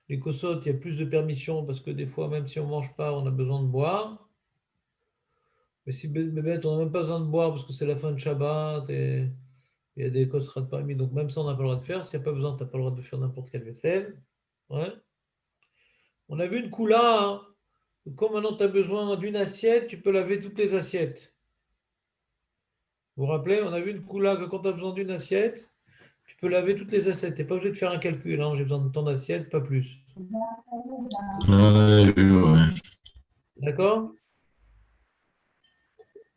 les kosot, il y a plus de permissions parce que des fois, même si on ne mange pas, on a besoin de boire. Mais si bébête, on n'a même pas besoin de boire parce que c'est la fin de Shabbat et il y a des kosrat parmi. Donc même ça, on n'a pas le droit de faire. S'il n'y a pas besoin, tu n'as pas le droit de faire n'importe quelle vaisselle. Ouais. On a vu une coula, hein. Comme maintenant tu as besoin d'une assiette, tu peux laver toutes les assiettes. Vous vous rappelez, on a vu une coula que quand tu as besoin d'une assiette, tu peux laver toutes les assiettes. Tu n'es pas obligé de faire un calcul. Hein. J'ai besoin de tant d'assiettes, pas plus. Ouais. D'accord?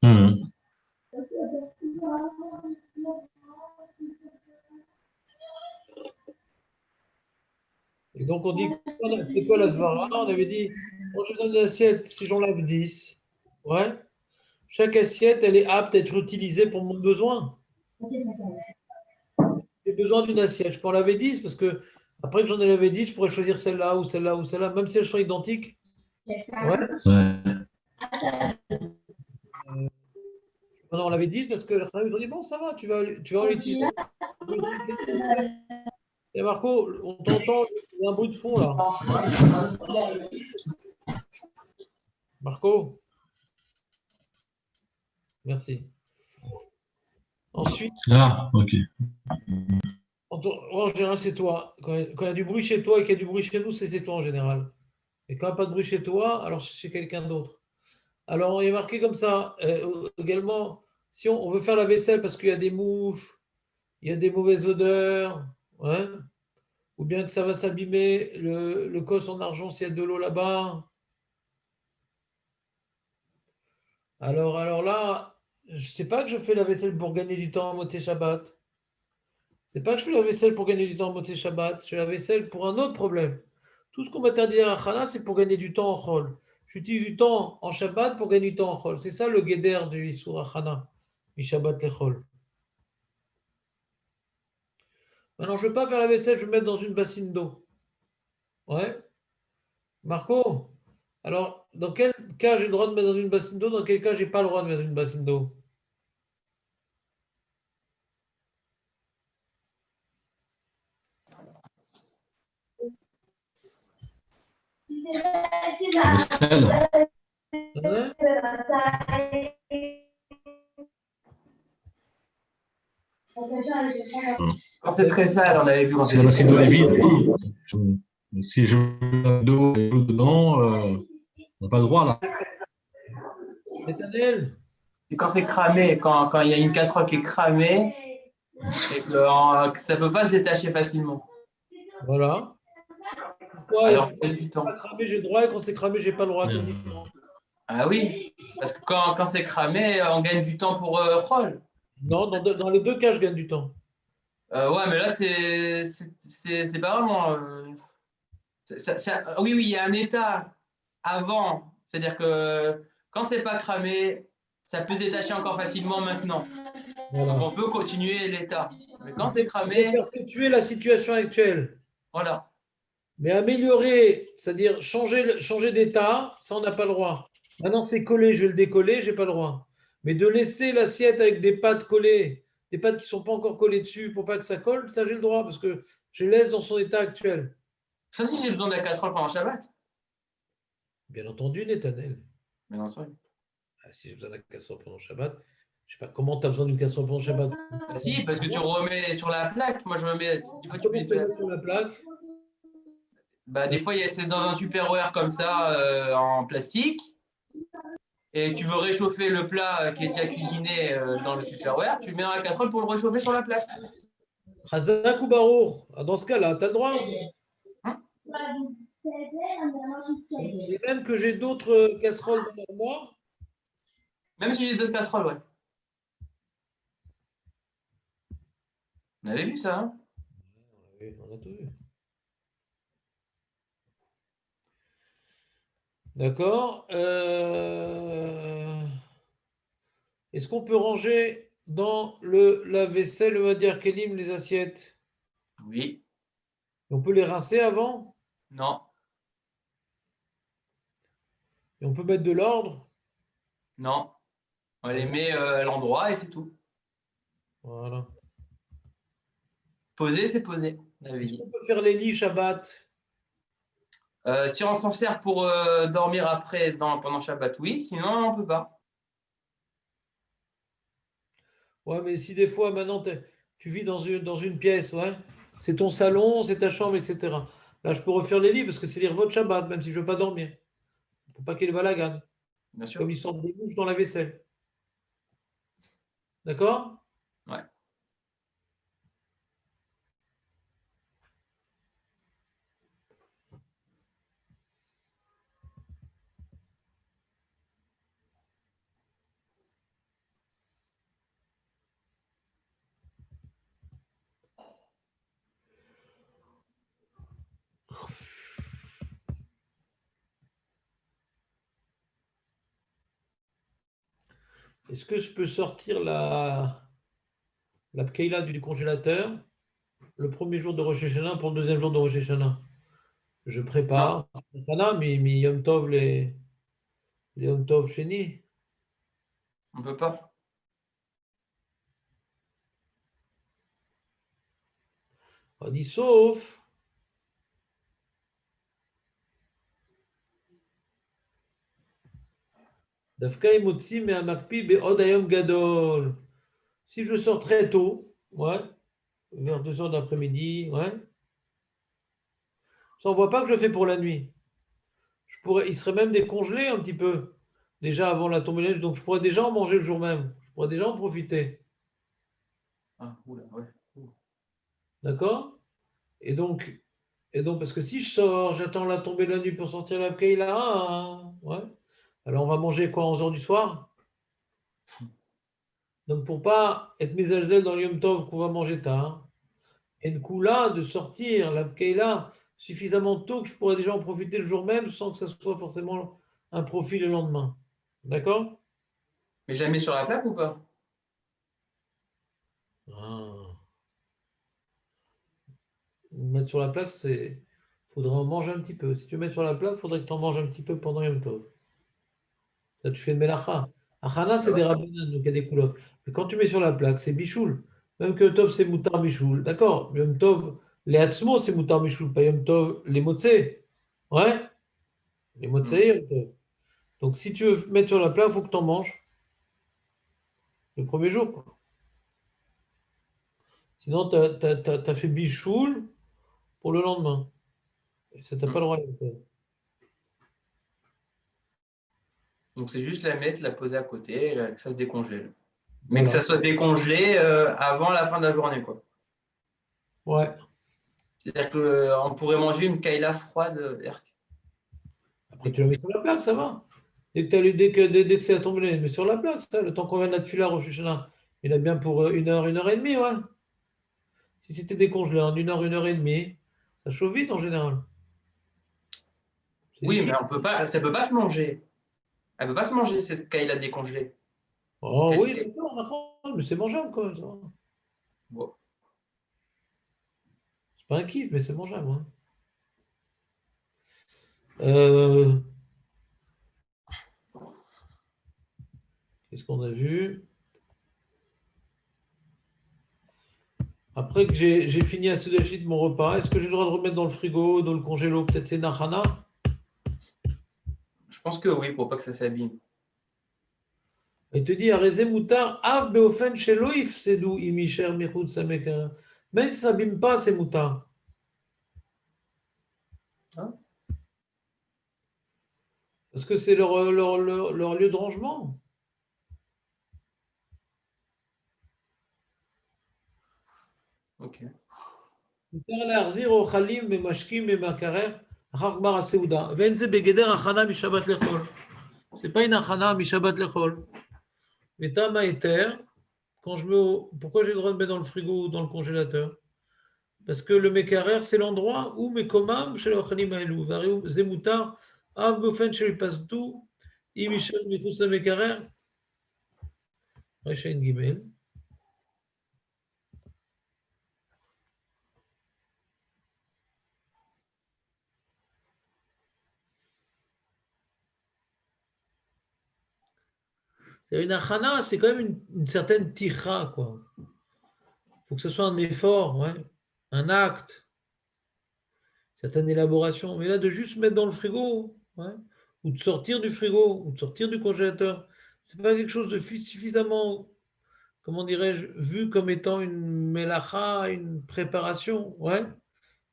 Mhm. Et donc on dit, c'était quoi la svara? On avait dit, moi j'ai besoin d'une assiette si j'en lave 10. Ouais. Chaque assiette, elle est apte à être utilisée pour mon besoin. J'ai besoin d'une assiette. Je peux en laver 10 parce que après que j'en ai lavé 10, je pourrais choisir celle-là ou celle-là ou celle-là, même si elles sont identiques. Ouais. Ouais. On en lavait 10 parce que la ils ont dit, bon, ça va, tu vas en utiliser. Et Marco, on t'entend, il y a un bruit de fond là. Marco, merci. Ensuite, Ah, ok. en général, c'est toi. Quand il y a du bruit chez toi et qu'il y a du bruit chez nous, c'est toi en général. Et quand il n'y a pas de bruit chez toi, alors c'est chez quelqu'un d'autre. Alors, il est marqué comme ça. Également, si on veut faire la vaisselle parce qu'il y a des mouches, il y a des mauvaises odeurs, hein, ou bien que ça va s'abîmer, le cos en argent s'il y a de l'eau là-bas. Alors là, je ne sais pas que je fais la vaisselle pour gagner du temps à Moté Shabbat. C'est pas que je fais la vaisselle pour gagner du temps en Motzei Shabbat, je fais la vaisselle pour un autre problème. Tout ce qu'on m'interdit à Chana, c'est pour gagner du temps en Chol. J'utilise du temps en Shabbat pour gagner du temps en Chol. C'est ça le guéder du Issour Chana, du Shabbat le Chol. Maintenant, je ne veux pas faire la vaisselle, je vais me mettre dans une bassine d'eau. Ouais. Marco, alors, dans quel cas j'ai le droit de me mettre dans une bassine d'eau, dans quel cas j'ai pas le droit de me mettre dans une bassine d'eau? La vaisselle. Hein? Quand c'est très sale, on avait vu quand Si la c'était bassine très d'eau est sale. vide, si je mets de l'eau dedans, on n'a pas le droit là. Nathanaël, Et quand c'est cramé, quand il y a une casserole qui est cramée, et que ça ne peut pas se détacher facilement. voilà. Pourquoi il Alors, c'est du pas temps. cramé, j'ai le droit, et quand c'est cramé, j'ai pas le droit. Quelle différence? Ah oui, parce que quand c'est cramé, on gagne du temps pour Roll. Non, dans les deux cas, je gagne du temps. Ouais, mais là, c'est pas vraiment. Oui, oui, il y a un état avant. C'est-à-dire que quand c'est pas cramé, ça peut se détacher encore facilement maintenant. Donc, Voilà. on peut continuer l'état. Mais quand c'est On peut cramé, perpétuer la situation actuelle. voilà. Mais améliorer, c'est-à-dire changer d'état, ça, on n'a pas le droit. Maintenant, c'est collé, je vais le décoller, je n'ai pas le droit. Mais de laisser l'assiette avec des pâtes collées, des pâtes qui ne sont pas encore collées dessus pour pas que ça colle, ça, j'ai le droit parce que je laisse dans son état actuel. Ça, si j'ai besoin de la casserole pendant Shabbat. Bien entendu, Netanel. Mais non, sorry. Ah, si j'ai besoin de la casserole pendant Shabbat, je sais pas comment tu as besoin d'une casserole pendant Shabbat. Bah, si, parce que tu remets sur la plaque. Moi, je remets. Des fois, tu Comment peux. tu le mets sur la plaque? Bah, des fois, c'est dans un Tupperware comme ça, en plastique. Et tu veux réchauffer le plat qui est déjà cuisiné dans le Tupperware, tu le mets dans la casserole pour le réchauffer sur la plaque. Chazak ou Baruch? Ah, dans ce cas-là, tu as le droit. Hein. Et même que j'ai d'autres casseroles dans l'armoire. Même si j'ai d'autres casseroles, ouais. On avait vu ça, hein. Oui, on a tout vu. D'accord. Est-ce qu'on peut ranger dans le lave-vaisselle, le Madiar Kelim, les assiettes? Oui. Et on peut les rincer avant? Non. Et on peut mettre de l'ordre? Non. On les met à l'endroit et c'est tout. Voilà. Poser, c'est poser, on avait Est-ce dit. qu'on peut faire les lits Shabbat? Si on s'en sert pour dormir après pendant Shabbat, oui, sinon on ne peut pas. Ouais, mais si des fois, maintenant, tu vis dans une pièce, ouais, c'est ton salon, c'est ta chambre, etc. Là, je peux refaire les lits parce que c'est lire votre Shabbat, même si je ne veux pas dormir. Pour pas qu'il y ait le balagan. Bien sûr. Comme ils sortent des mouches dans la vaisselle. D'accord? Ouais. Est-ce que je peux sortir la pkeila du congélateur le premier jour de Rosh Hashanah pour le deuxième jour de Rosh Hashanah? Je Non, prépare. Hashanah, mi Yom Tov, les Yom Tov Sheni. on ne peut pas. On dit sauf. Dafka imotzi me amakpi be'od hayom gadol. Si je sors très tôt, ouais, vers 2 heures d'après-midi, ouais, ça on voit pas que je fais pour la nuit. Il serait même décongelé un petit peu, déjà avant la tombée de neige, donc je pourrais déjà en manger le jour même. Je pourrais déjà en profiter. Ah, oula, ouais. D'accord? Et donc, parce que si je sors, j'attends la tombée de la nuit pour sortir la Kayla, hein, ouais. Alors on va manger quoi, 11 heures du soir? Donc pour pas être mis à zèle dans le Yom Tov qu'on va manger tard, et le coup là de sortir la Kayla suffisamment tôt que je pourrais déjà en profiter le jour même sans que ça soit forcément un profit le lendemain. D'accord? Mais jamais sur la plaque ou pas? Ah. Mettre sur la plaque, c'est. Faudrait en manger un petit peu. Si tu mets sur la plaque, il faudrait que tu en manges un petit peu pendant Yom Tov. Là, tu fais une melacha. Achana, Ah c'est ouais? des rabbanan, donc il y a des coulottes. Mais quand tu mets sur la plaque, c'est bichoul. Même que Yom Tov, c'est moutar bichoul. D'accord? Yom Tov, les hatzmo, c'est moutar bichoul, pas Yom Tov, les motzé. Ouais? Les Hmm. motzé, Yom Tov. Donc si tu veux mettre sur la plaque, il faut que tu en manges le premier jour, quoi. Sinon, tu as fait bichoul pour le lendemain. Et ça, t'as Hmm. pas le droit. Yom Tov. Donc c'est juste la mettre, la poser à côté, que ça se décongèle. Mais que ça Voilà. soit décongelé avant la fin de la journée, quoi. Ouais. C'est-à-dire qu'on pourrait manger une kaila froide, Erk. Après, tu l'as mis sur la plaque, ça va. Dès que c'est à tomber, mais sur la plaque, ça, le temps qu'on vient de la tuer au Rosh Hashanah, il a bien pour 1 heure et demie, ouais. Si c'était décongelé en 1 heure et demie, ça chauffe vite en général. C'est Oui, mais liquide. on peut pas, ça peut pas se manger. Elle peut pas se manger cette kaila décongelée. Oh oui, Qualité. d'accord, mais c'est mangeable, quoi. Ça va. Bon. C'est pas un kiff, mais c'est mangeable, hein. Euh, Qu'est-ce qu'on a vu? Après que j'ai fini à Sudachit mon repas, est-ce que j'ai le droit de remettre dans le frigo, dans le congélo? Peut-être c'est Nahana? Je pense que oui, pour pas que ça s'abîme. Il te dit, Arezé moutar, av beofen sheloif, c'est d'où imicher michoud sameka. Même si ça s'abîme pas, c'est moutar. Hein? Parce que c'est leur lieu de rangement. Ok. מותר להחזיר אוכלים ומשקים במקרר אחר גמר הסעודה, ואין זה בגדר הכנה משבת לחול. C'est pas une achana משבת לחול. Metam היתר, quand je mets pourquoi j'ai le droit de mettre dans le frigo ou dans le congélateur? Parce que le מקרר, c'est l'endroit où מקומם של האוכלים האלו, והרי זה מותר אף באופן של היפסדו אם יישאר מחוץ למקרר. רש"ן ג' une achana, c'est quand même une certaine ticha, quoi. Il faut que ce soit un effort, ouais, un acte. certaines élaborations. Mais là, de juste mettre dans le frigo, ouais, ou de sortir du frigo, ou de sortir du congélateur, c'est pas quelque chose de suffisamment, comment dirais-je, vu comme étant une mélacha, une préparation. Ouais.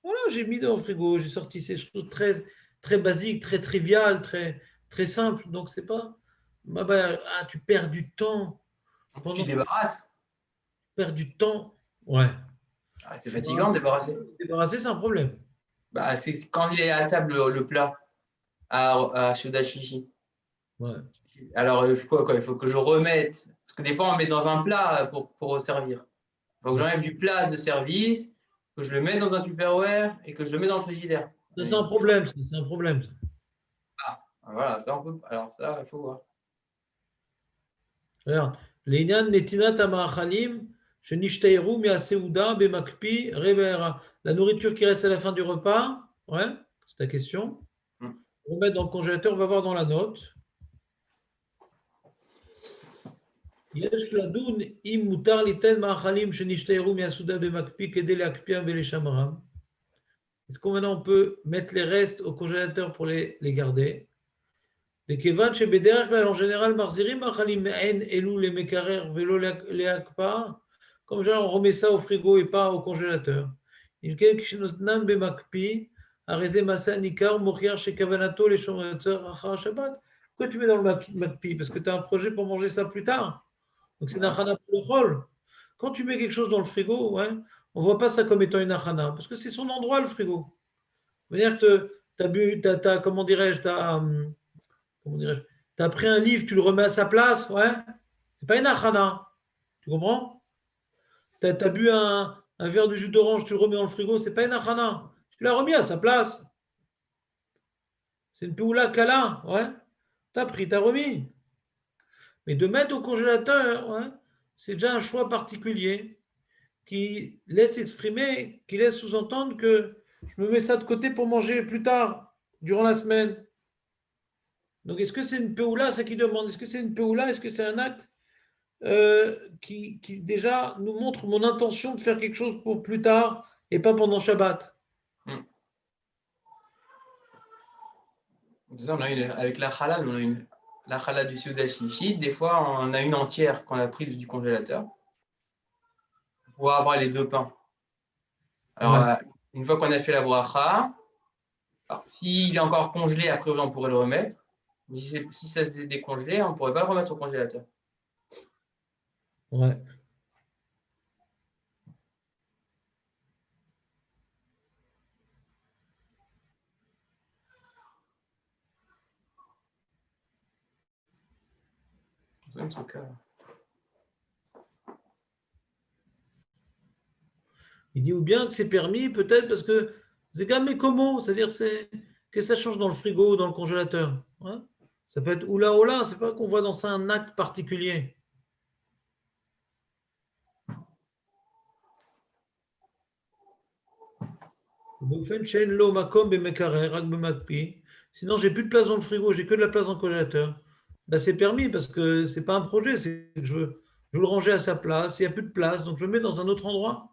Voilà, j'ai mis dans le frigo, j'ai sorti ces choses très, très basiques, très triviales, très, très simples. Donc, c'est pas. Tu perds du temps. Tu Pendant que tu débarrasses. perds du temps, ouais. Ah, c'est fatigant de débarrasser. Débarrasser, c'est un problème. Bah, c'est quand il est à table le plat à Shoda Shishi. Ouais. Alors, il faut quoi? Il faut que je remette. Parce que des fois, on met dans un plat pour servir. Il faut que j'enlève du plat de service, que je le mette dans un Tupperware et que je le mette dans le frigidaire. Ça, c'est un problème, ça, c'est un problème. Ça. Ah, voilà, ça, on peut. Alors, ça, il faut voir. Regarde. L'inyan netinat amarachalim, shenishtaeru miaseuda bemakpi revera. La nourriture qui reste à la fin du repas, ouais, c'est ta question. Remettre dans le congélateur, on va voir dans la note. יש לדון אם מותר ליתן מאכלים שנשתערו מהסעודה במקפיא כדי להקפיאם ולשמרם. Est-ce qu'on maintenant on peut mettre les restes au congélateur pour les garder? וכיוון שבדרך כלל, en général, מחזירים מאכלים מעין אלו למקרר ולא להקפאה, comme genre on remet ça au frigo et pas au congélateur. אם כן, כשנותנם במקפיא, הרי זה מעשה ניכר ומוכיח שכוונתו לשומר אחר השבת. Pourquoi tu mets dans le מקפיא? Parce que tu as un projet pour manger ça plus tard. Donc c'est une achana pour le chol. Quand tu mets quelque chose dans le frigo, ouais, on ne voit pas ça comme étant une achana, parce que c'est son endroit, le frigo. C'est-à-dire que comment dirais-je, tu as pris un livre, tu le remets à sa place, ouais, c'est pas une achana. Tu comprends? Tu as bu un verre de jus d'orange, tu le remets dans le frigo, c'est pas une achana. Tu l'as remis à sa place. C'est une peoula kala, ouais. Tu as pris, tu as remis. Mais de mettre au congélateur, ouais, c'est déjà un choix particulier qui laisse exprimer, qui laisse sous-entendre que je me mets ça de côté pour manger plus tard, durant la semaine. Donc, est-ce que c'est une péoula, ça qui demande? Est-ce que c'est une péoula? Est-ce que c'est un acte qui déjà nous montre mon intention de faire quelque chose pour plus tard et pas pendant Shabbat? C'est ça, avec la halal, on a la halal du Seuda Shishi. Des fois, on a une entière qu'on a prise du congélateur pour avoir les deux pains. Alors, Ouais. une fois qu'on a fait la bracha, s'il est encore congelé, après on pourrait le remettre. Mais si ça s'est décongelé, on ne pourrait pas le remettre au congélateur. Ouais. En tout cas. Il dit ou bien que c'est permis, peut-être parce que c'est quand même comment, c'est-à-dire que ça change dans le frigo ou dans le congélateur. Ouais. Ça peut être oula oula, c'est pas qu'on voit dans ça un acte particulier. Sinon, j'ai plus de place dans le frigo, j'ai que de la place dans le congélateur. Là, c'est permis parce que c'est pas un projet, c'est que je veux le ranger à sa place. Il n'y a plus de place, donc je le mets dans un autre endroit.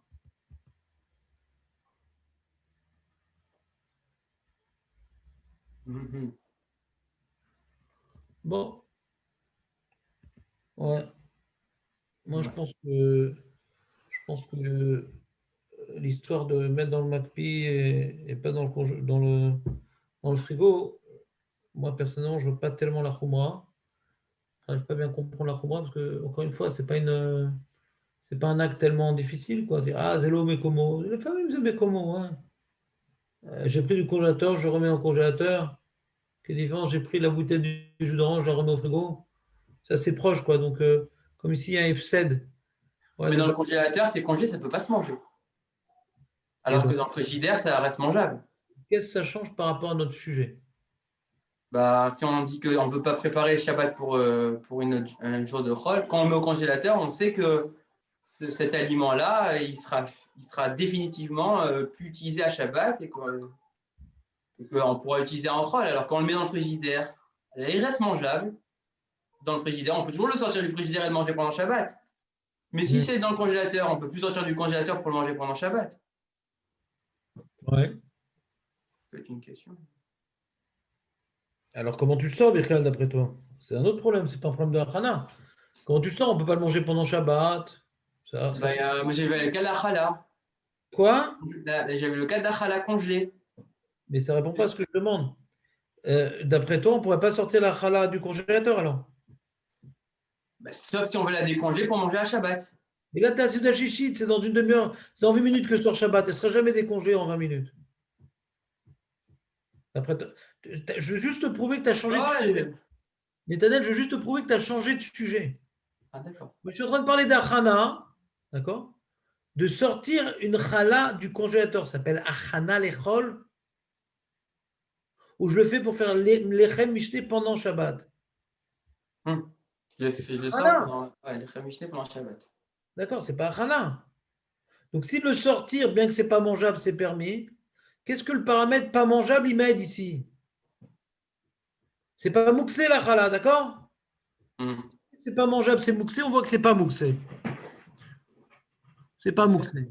Bon, ouais. Moi, je pense que l'histoire de mettre dans le McPie et pas dans le frigo, moi, personnellement, je ne veux pas tellement la Khumra. Je n'arrive pas bien à comprendre la Khumra parce que, encore une fois, c'est pas un acte tellement difficile, quoi. Dire, ah, zélo mekomo. Les femmes, ils aiment mekomo, hein. J'ai pris du congélateur, je remets au congélateur. Qu'est différent, j'ai pris la bouteille du jus d'orange, je la remets au frigo. C'est assez proche, quoi. Donc, comme ici, il y a un FCED. Ouais, Mais dans le congélateur, c'est congelé, ça ne peut pas se manger. Alors que dans le frigidaire, ça reste mangeable. Qu'est-ce que ça change par rapport à notre sujet? Si on dit qu'on ne veut pas préparer le Shabbat pour un jour de Chol, quand on met au congélateur, on sait que cet aliment-là, il sera définitivement plus utilisé à Shabbat et qu'on pourra utiliser en Chol. Alors quand on le met dans le frigidaire, il reste mangeable. Dans le frigidaire, on peut toujours le sortir du frigidaire et le manger pendant Shabbat. Mais si c'est dans le congélateur, on ne peut plus sortir du congélateur pour le manger pendant Shabbat. Ouais. peut être une question. Alors, comment tu le sors, Birkal, d'après toi? C'est un autre problème, c'est pas un problème de Hachana. Comment tu le sors? On ne peut pas le manger pendant Shabbat. Ça Moi, j'avais le cas d'Achala. Quoi? J'avais le cas d'Achala congelé. Mais ça ne répond pas à ce que je demande. D'après toi, on ne pourrait pas sortir la challah du congélateur alors? Sauf si on veut la décongeler pour manger à Shabbat. Et là, tu as Seudah Shishit, c'est dans une demi-heure, c'est dans 20 minutes que sort Shabbat. Elle ne sera jamais décongelée en 20 minutes. D'après toi, je veux juste te prouver que tu as changé de sujet. Netanel, je veux juste te prouver que tu as changé de sujet. Ah, d'accord. Moi, je suis en train de parler d'Achana, d'accord? De sortir une challah du congélateur. Ça s'appelle Achana Lechol, où je le fais pour faire l'Echem Mishné pendant Shabbat. Je le sors Voilà. pendant les Mishneh pendant Shabbat. D'accord, c'est pas Achana. Donc, si le sortir, bien que ce n'est pas mangeable, c'est permis, qu'est-ce que le paramètre pas mangeable, il m'aide ici? C'est pas mouxé la challah, d'accord? C'est pas mangeable, c'est mouxé, on voit que c'est pas mouxé. C'est pas mouxé.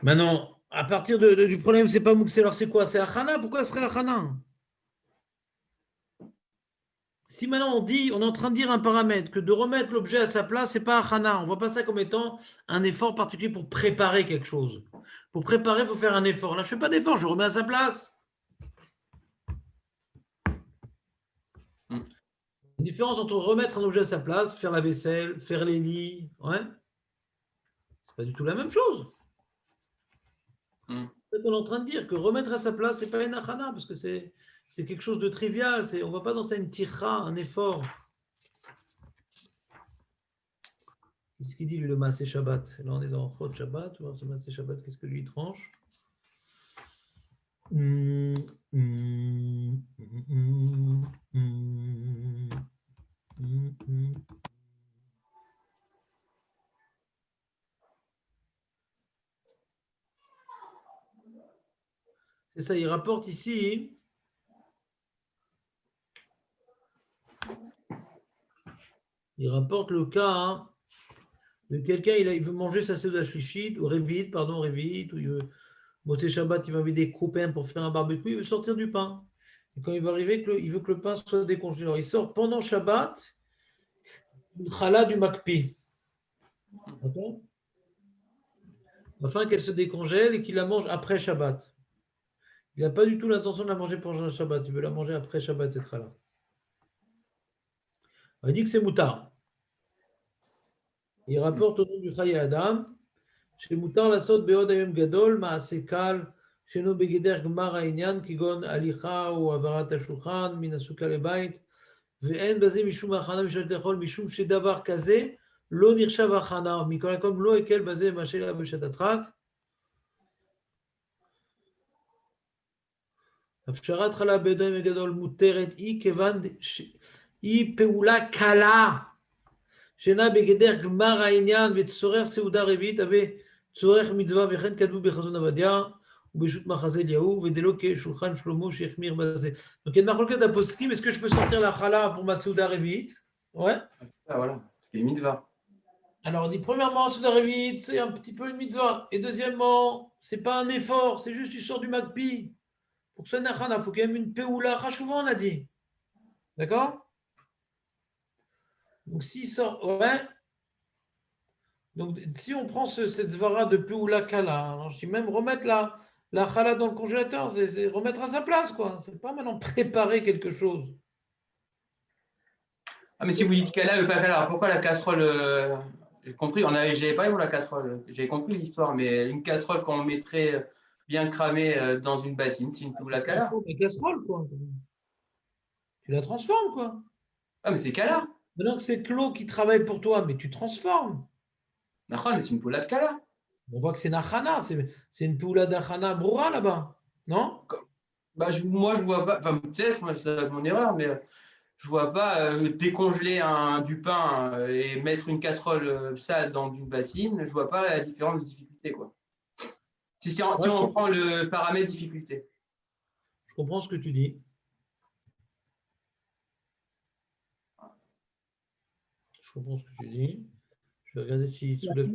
Maintenant, à partir du problème, c'est pas mouxé, alors c'est quoi? C'est achana? Pourquoi ce serait achana? Si maintenant on dit, on est en train de dire un paramètre, que de remettre l'objet à sa place, c'est pas achana. On voit pas ça comme étant un effort particulier pour préparer quelque chose. Pour préparer, il faut faire un effort. Là, je fais pas d'effort, je le remets à sa place. Une différence entre remettre un objet à sa place, faire la vaisselle, faire les lits, ouais. C'est pas du tout la même chose. C'est qu'on est en train de dire que remettre à sa place, c'est pas une achana, parce que c'est quelque chose de trivial. On ne va pas dans ça une tira, un effort. Qu'est-ce qu'il dit, lui, le Maaseh Shabbat? Là, on est dans Chod Shabbat. Tu vois, ce Maaseh Shabbat, qu'est-ce que lui, il tranche? C'est ça, il rapporte ici. Il rapporte le cas de quelqu'un, il veut manger sa Seudah Shlichit, ou Révit, ou il veut, Motzei Shabbat, il va inviter des copains pour faire un barbecue, il veut sortir du pain. Et quand il va arriver, il veut que le pain soit décongelé. Alors, il sort pendant Shabbat une challah du Makpi. D'accord? Afin qu'elle se décongèle et qu'il la mange après Shabbat. Il n'a pas du tout l'intention de la manger pendant Shabbat. Il veut la manger après Shabbat, cette challah. Il dit que c'est moutard. Il rapporte au nom du Chaye Adam, chez Moutar la sot beod ayom gadol, ma'ase kal, sheno begeder gmar ha'inyan, kigon alicha ou avarat ha'shulchan, min hasuka lebait, ve'en baze mishum ha'chana mishal techol, mishum shedavar kaze, lo nirshav ha'chana, mikol hakom lo ekel baze mashela b'shatatrak, הפשרת חלה בידיים הגדול מותרת היא כיוון היא פעולה קלה שאינה בגדר גמר העניין וצורך סעודה רביעית הווה צורך מצווה וכן כתבו בחזון עובדיה ובשו"ת מחזה אליהו ודלא כשולחן שלמה שהחמיר בזה. Donc il y a une marloquette à poskim, est-ce que je peux sortir la chala pour ma seuda révite? Ouais. Ah, voilà, c'est une mitzvah. Alors on dit premièrement, seuda révite, c'est un petit peu une mitzvah. Et deuxièmement, c'est pas un effort, c'est juste tu sors du makpi. Pour que ce soit nachana, il faut quand même une peoula chachouva, on a dit. D'accord? Donc si sort, ouais. Donc si on prend cette zvara de peoula kala, alors je dis même remettre la chala dans le congélateur, c'est remettre à sa place, quoi. C'est pas maintenant préparer quelque chose. Ah, mais si vous dites kala ou pas kala, alors pourquoi la casserole j'ai compris, j'avais pas eu la casserole, j'avais compris l'histoire, mais une casserole qu'on mettrait bien cramée dans une bassine, c'est une peoula kala. Une casserole, quoi. Tu la transformes, quoi. Ah, mais c'est kala. Maintenant que c'est Claude qui travaille pour toi, mais tu transformes. Nachal, mais c'est une poula de kala. On voit que c'est nachana, c'est une peoula d'achana broura là-bas, non? Bah, moi, je vois pas, enfin, peut-être, c'est mon erreur, mais je vois pas décongeler du pain et mettre une casserole ça dans une bassine, je vois pas la différence de difficulté, quoi. Si on prend le paramètre difficulté. Je comprends ce que tu dis. Je comprends ce que tu dis. Je vais regarder s'il soulève.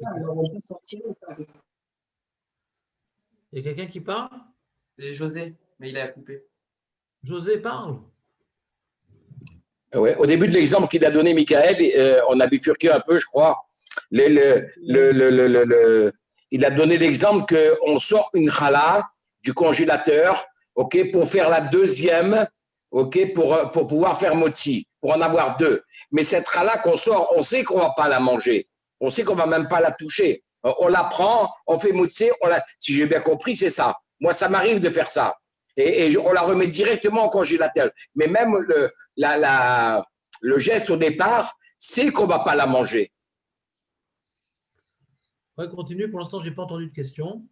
Il y a quelqu'un qui parle? C'est José, mais il a coupé. José parle. Ouais, au début de l'exemple qu'il a donné, Michael, on a bifurqué un peu, je crois. Il a donné l'exemple qu'on sort une challah du congélateur, ok, pour faire la deuxième, ok, pour pouvoir faire motzi, pour en avoir deux. Mais cette challah qu'on sort, on sait qu'on va pas la manger, on sait qu'on va même pas la toucher. On la prend, on fait motzi, si j'ai bien compris, c'est ça. Moi, ça m'arrive de faire ça. Et on la remet directement au congélateur. Mais même le geste au départ, c'est qu'on ne va pas la manger. Ouais, continue. Pour l'instant, je n'ai pas entendu de question.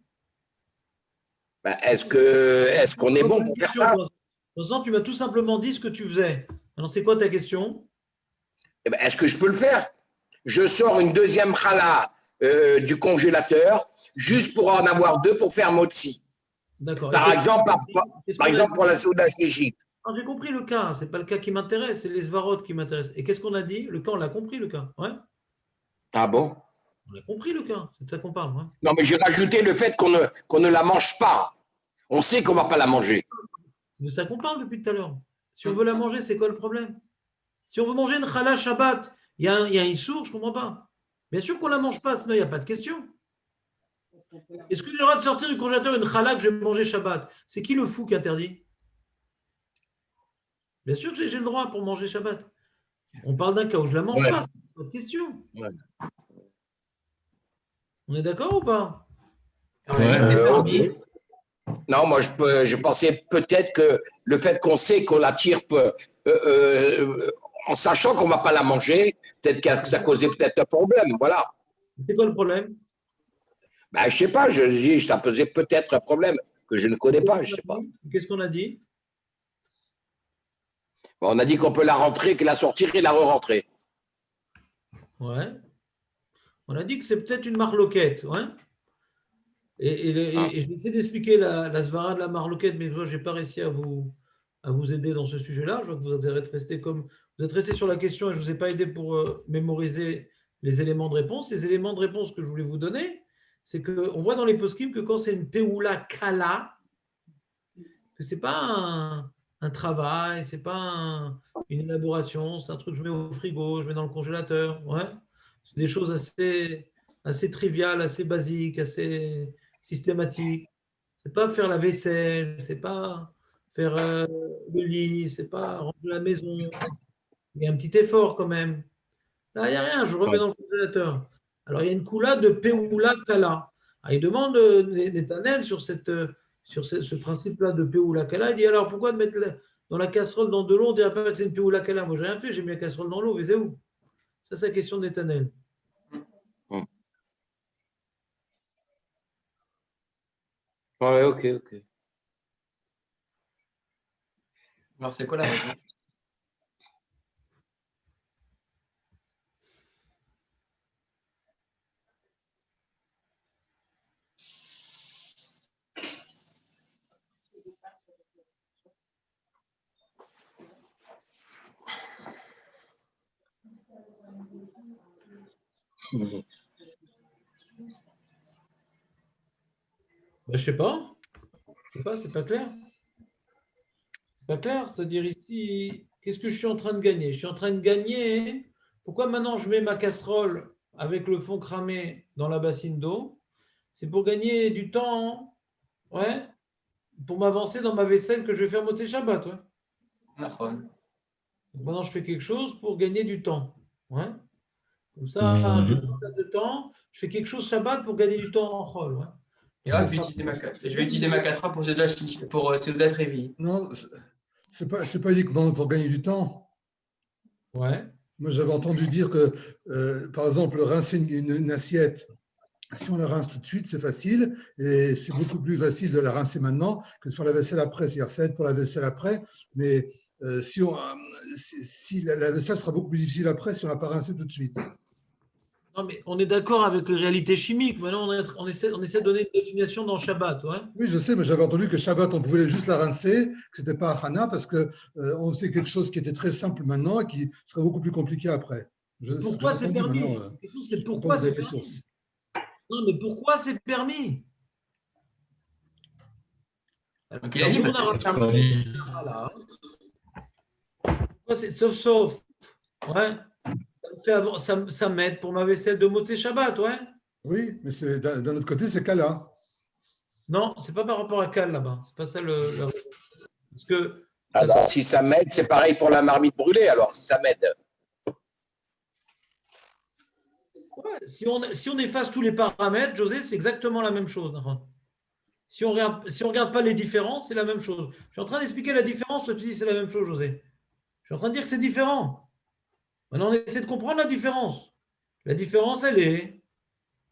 Ben, est-ce qu'on est bon pour faire ça? Pour l'instant, tu m'as tout simplement dit ce que tu faisais. Alors, c'est quoi ta question? Eh ben, est-ce que je peux le faire? Je sors une deuxième challah du congélateur juste pour en avoir deux pour faire motzi. D'accord. Par exemple, pour la soda d'Égypte. J'ai compris le cas. Ce n'est pas le cas qui m'intéresse, c'est les svarot qui m'intéressent. Et qu'est-ce qu'on a dit? Le cas, on l'a compris, le cas. Ouais. Ah bon? On a compris le cas. C'est de ça qu'on parle. Ouais. Non, mais j'ai rajouté le fait qu'on ne la mange pas. On sait qu'on ne va pas la manger. C'est de ça qu'on parle depuis tout à l'heure. Si on veut la manger, c'est quoi le problème? Si on veut manger une challah Shabbat, il y a un issour, je ne comprends pas. Bien sûr qu'on ne la mange pas, sinon il n'y a pas de question. Est-ce que j'ai le droit de sortir du congélateur une challah que je vais manger Shabbat? C'est qui le fou qui interdit? Bien sûr que j'ai le droit pour manger Shabbat. On parle d'un cas où je ne la mange pas, c'est pas de question. Ouais. On est d'accord ou pas? Okay. Non, moi je pensais peut-être que le fait qu'on sait qu'on la tire en sachant qu'on ne va pas la manger, peut-être que ça causait peut-être un problème. Voilà. C'est quoi le problème? Ben, je ne sais pas, je dis ça posait peut-être un problème que je ne connais pas, je ne sais pas. Qu'est-ce qu'on a dit? On a dit qu'on peut la rentrer, la sortir et la re-rentrer. Ouais. On a dit que c'est peut-être une marloquette. Ouais. Et je vais essayer d'expliquer la svara de la marloquette, mais je n'ai pas réussi à vous aider dans ce sujet-là. Je vois que vous êtes resté sur la question et je ne vous ai pas aidé pour mémoriser les éléments de réponse. Les éléments de réponse que je voulais vous donner, c'est qu'on voit dans les poskim que quand c'est une peoula kala, que ce n'est pas un travail, ce n'est pas une élaboration, c'est un truc que je mets au frigo, je mets dans le congélateur. Ouais. C'est des choses assez triviales, assez basiques, assez systématiques. Ce n'est pas faire la vaisselle, ce n'est pas faire le lit, ce n'est pas ranger la maison. Il y a un petit effort quand même. Là, il n'y a rien, je remets dans le congélateur. Alors, il y a une coula de Peoula Kala. Alors, il demande Netanel sur ce principe-là de Peoula Kala. Il dit alors, pourquoi de mettre dans la casserole dans de l'eau? On ne dirait pas que c'est une Peoula Kala. Moi, j'ai rien fait, j'ai mis la casserole dans l'eau. Mais c'est où? Ça, c'est la question de Netanel. Ouais, ok. Alors, c'est quoi la réponse? Je ne sais pas. C'est pas clair. C'est pas clair. C'est-à-dire ici, qu'est-ce que je suis en train de gagner? Je suis en train de gagner. Pourquoi maintenant je mets ma casserole avec le fond cramé dans la bassine d'eau? C'est pour gagner du temps, ouais, pour m'avancer dans ma vaisselle que je vais faire Motzei Shabbat. Ouais. Donc maintenant, je fais quelque chose pour gagner du temps. Ouais. Comme ça, j'ai pas de temps. Je fais quelque chose Shabbat pour gagner du temps en Chol. Ouais. Et là, je vais utiliser ma casserole pour Seudat Révi. Non, c'est pas uniquement pour gagner du temps. Ouais. Moi, j'avais entendu dire que, par exemple, rincer une assiette, si on la rince tout de suite, c'est facile, et c'est beaucoup plus facile de la rincer maintenant que de faire la vaisselle après. C'est-à-dire, ça aide pour la vaisselle après, mais si la vaisselle sera beaucoup plus difficile après si on ne l'a pas rincée tout de suite. Non, mais on est d'accord avec les réalités chimiques. Maintenant, on essaie de donner une définition dans Shabbat. Ouais. Oui, je sais, mais j'avais entendu que Shabbat, on pouvait juste la rincer, que ce n'était pas Hana, parce qu'on sait quelque chose qui était très simple maintenant et qui serait beaucoup plus compliqué après. Pourquoi c'est permis? La question, c'est pourquoi c'est permis? Non, mais pourquoi c'est permis? Donc il a dit, Alors, nous, parce on a que c'est simple. rajouté un chala. Pourquoi sauf, ouais. Ça m'aide pour ma vaisselle de Motzei Shabbat, ouais. Oui, mais d'un autre côté, c'est Kala. Non, c'est pas par rapport à Cal là-bas. C'est pas ça le parce que Alors, si ça m'aide, c'est pareil pour la marmite brûlée, alors, si ça m'aide. ouais, si on efface tous les paramètres, José, c'est exactement la même chose. Si on regarde pas les différences, c'est la même chose. Je suis en train d'expliquer la différence, toi tu dis c'est la même chose, José. Je suis en train de dire que c'est différent. Maintenant, on essaie de comprendre la différence. La différence, elle est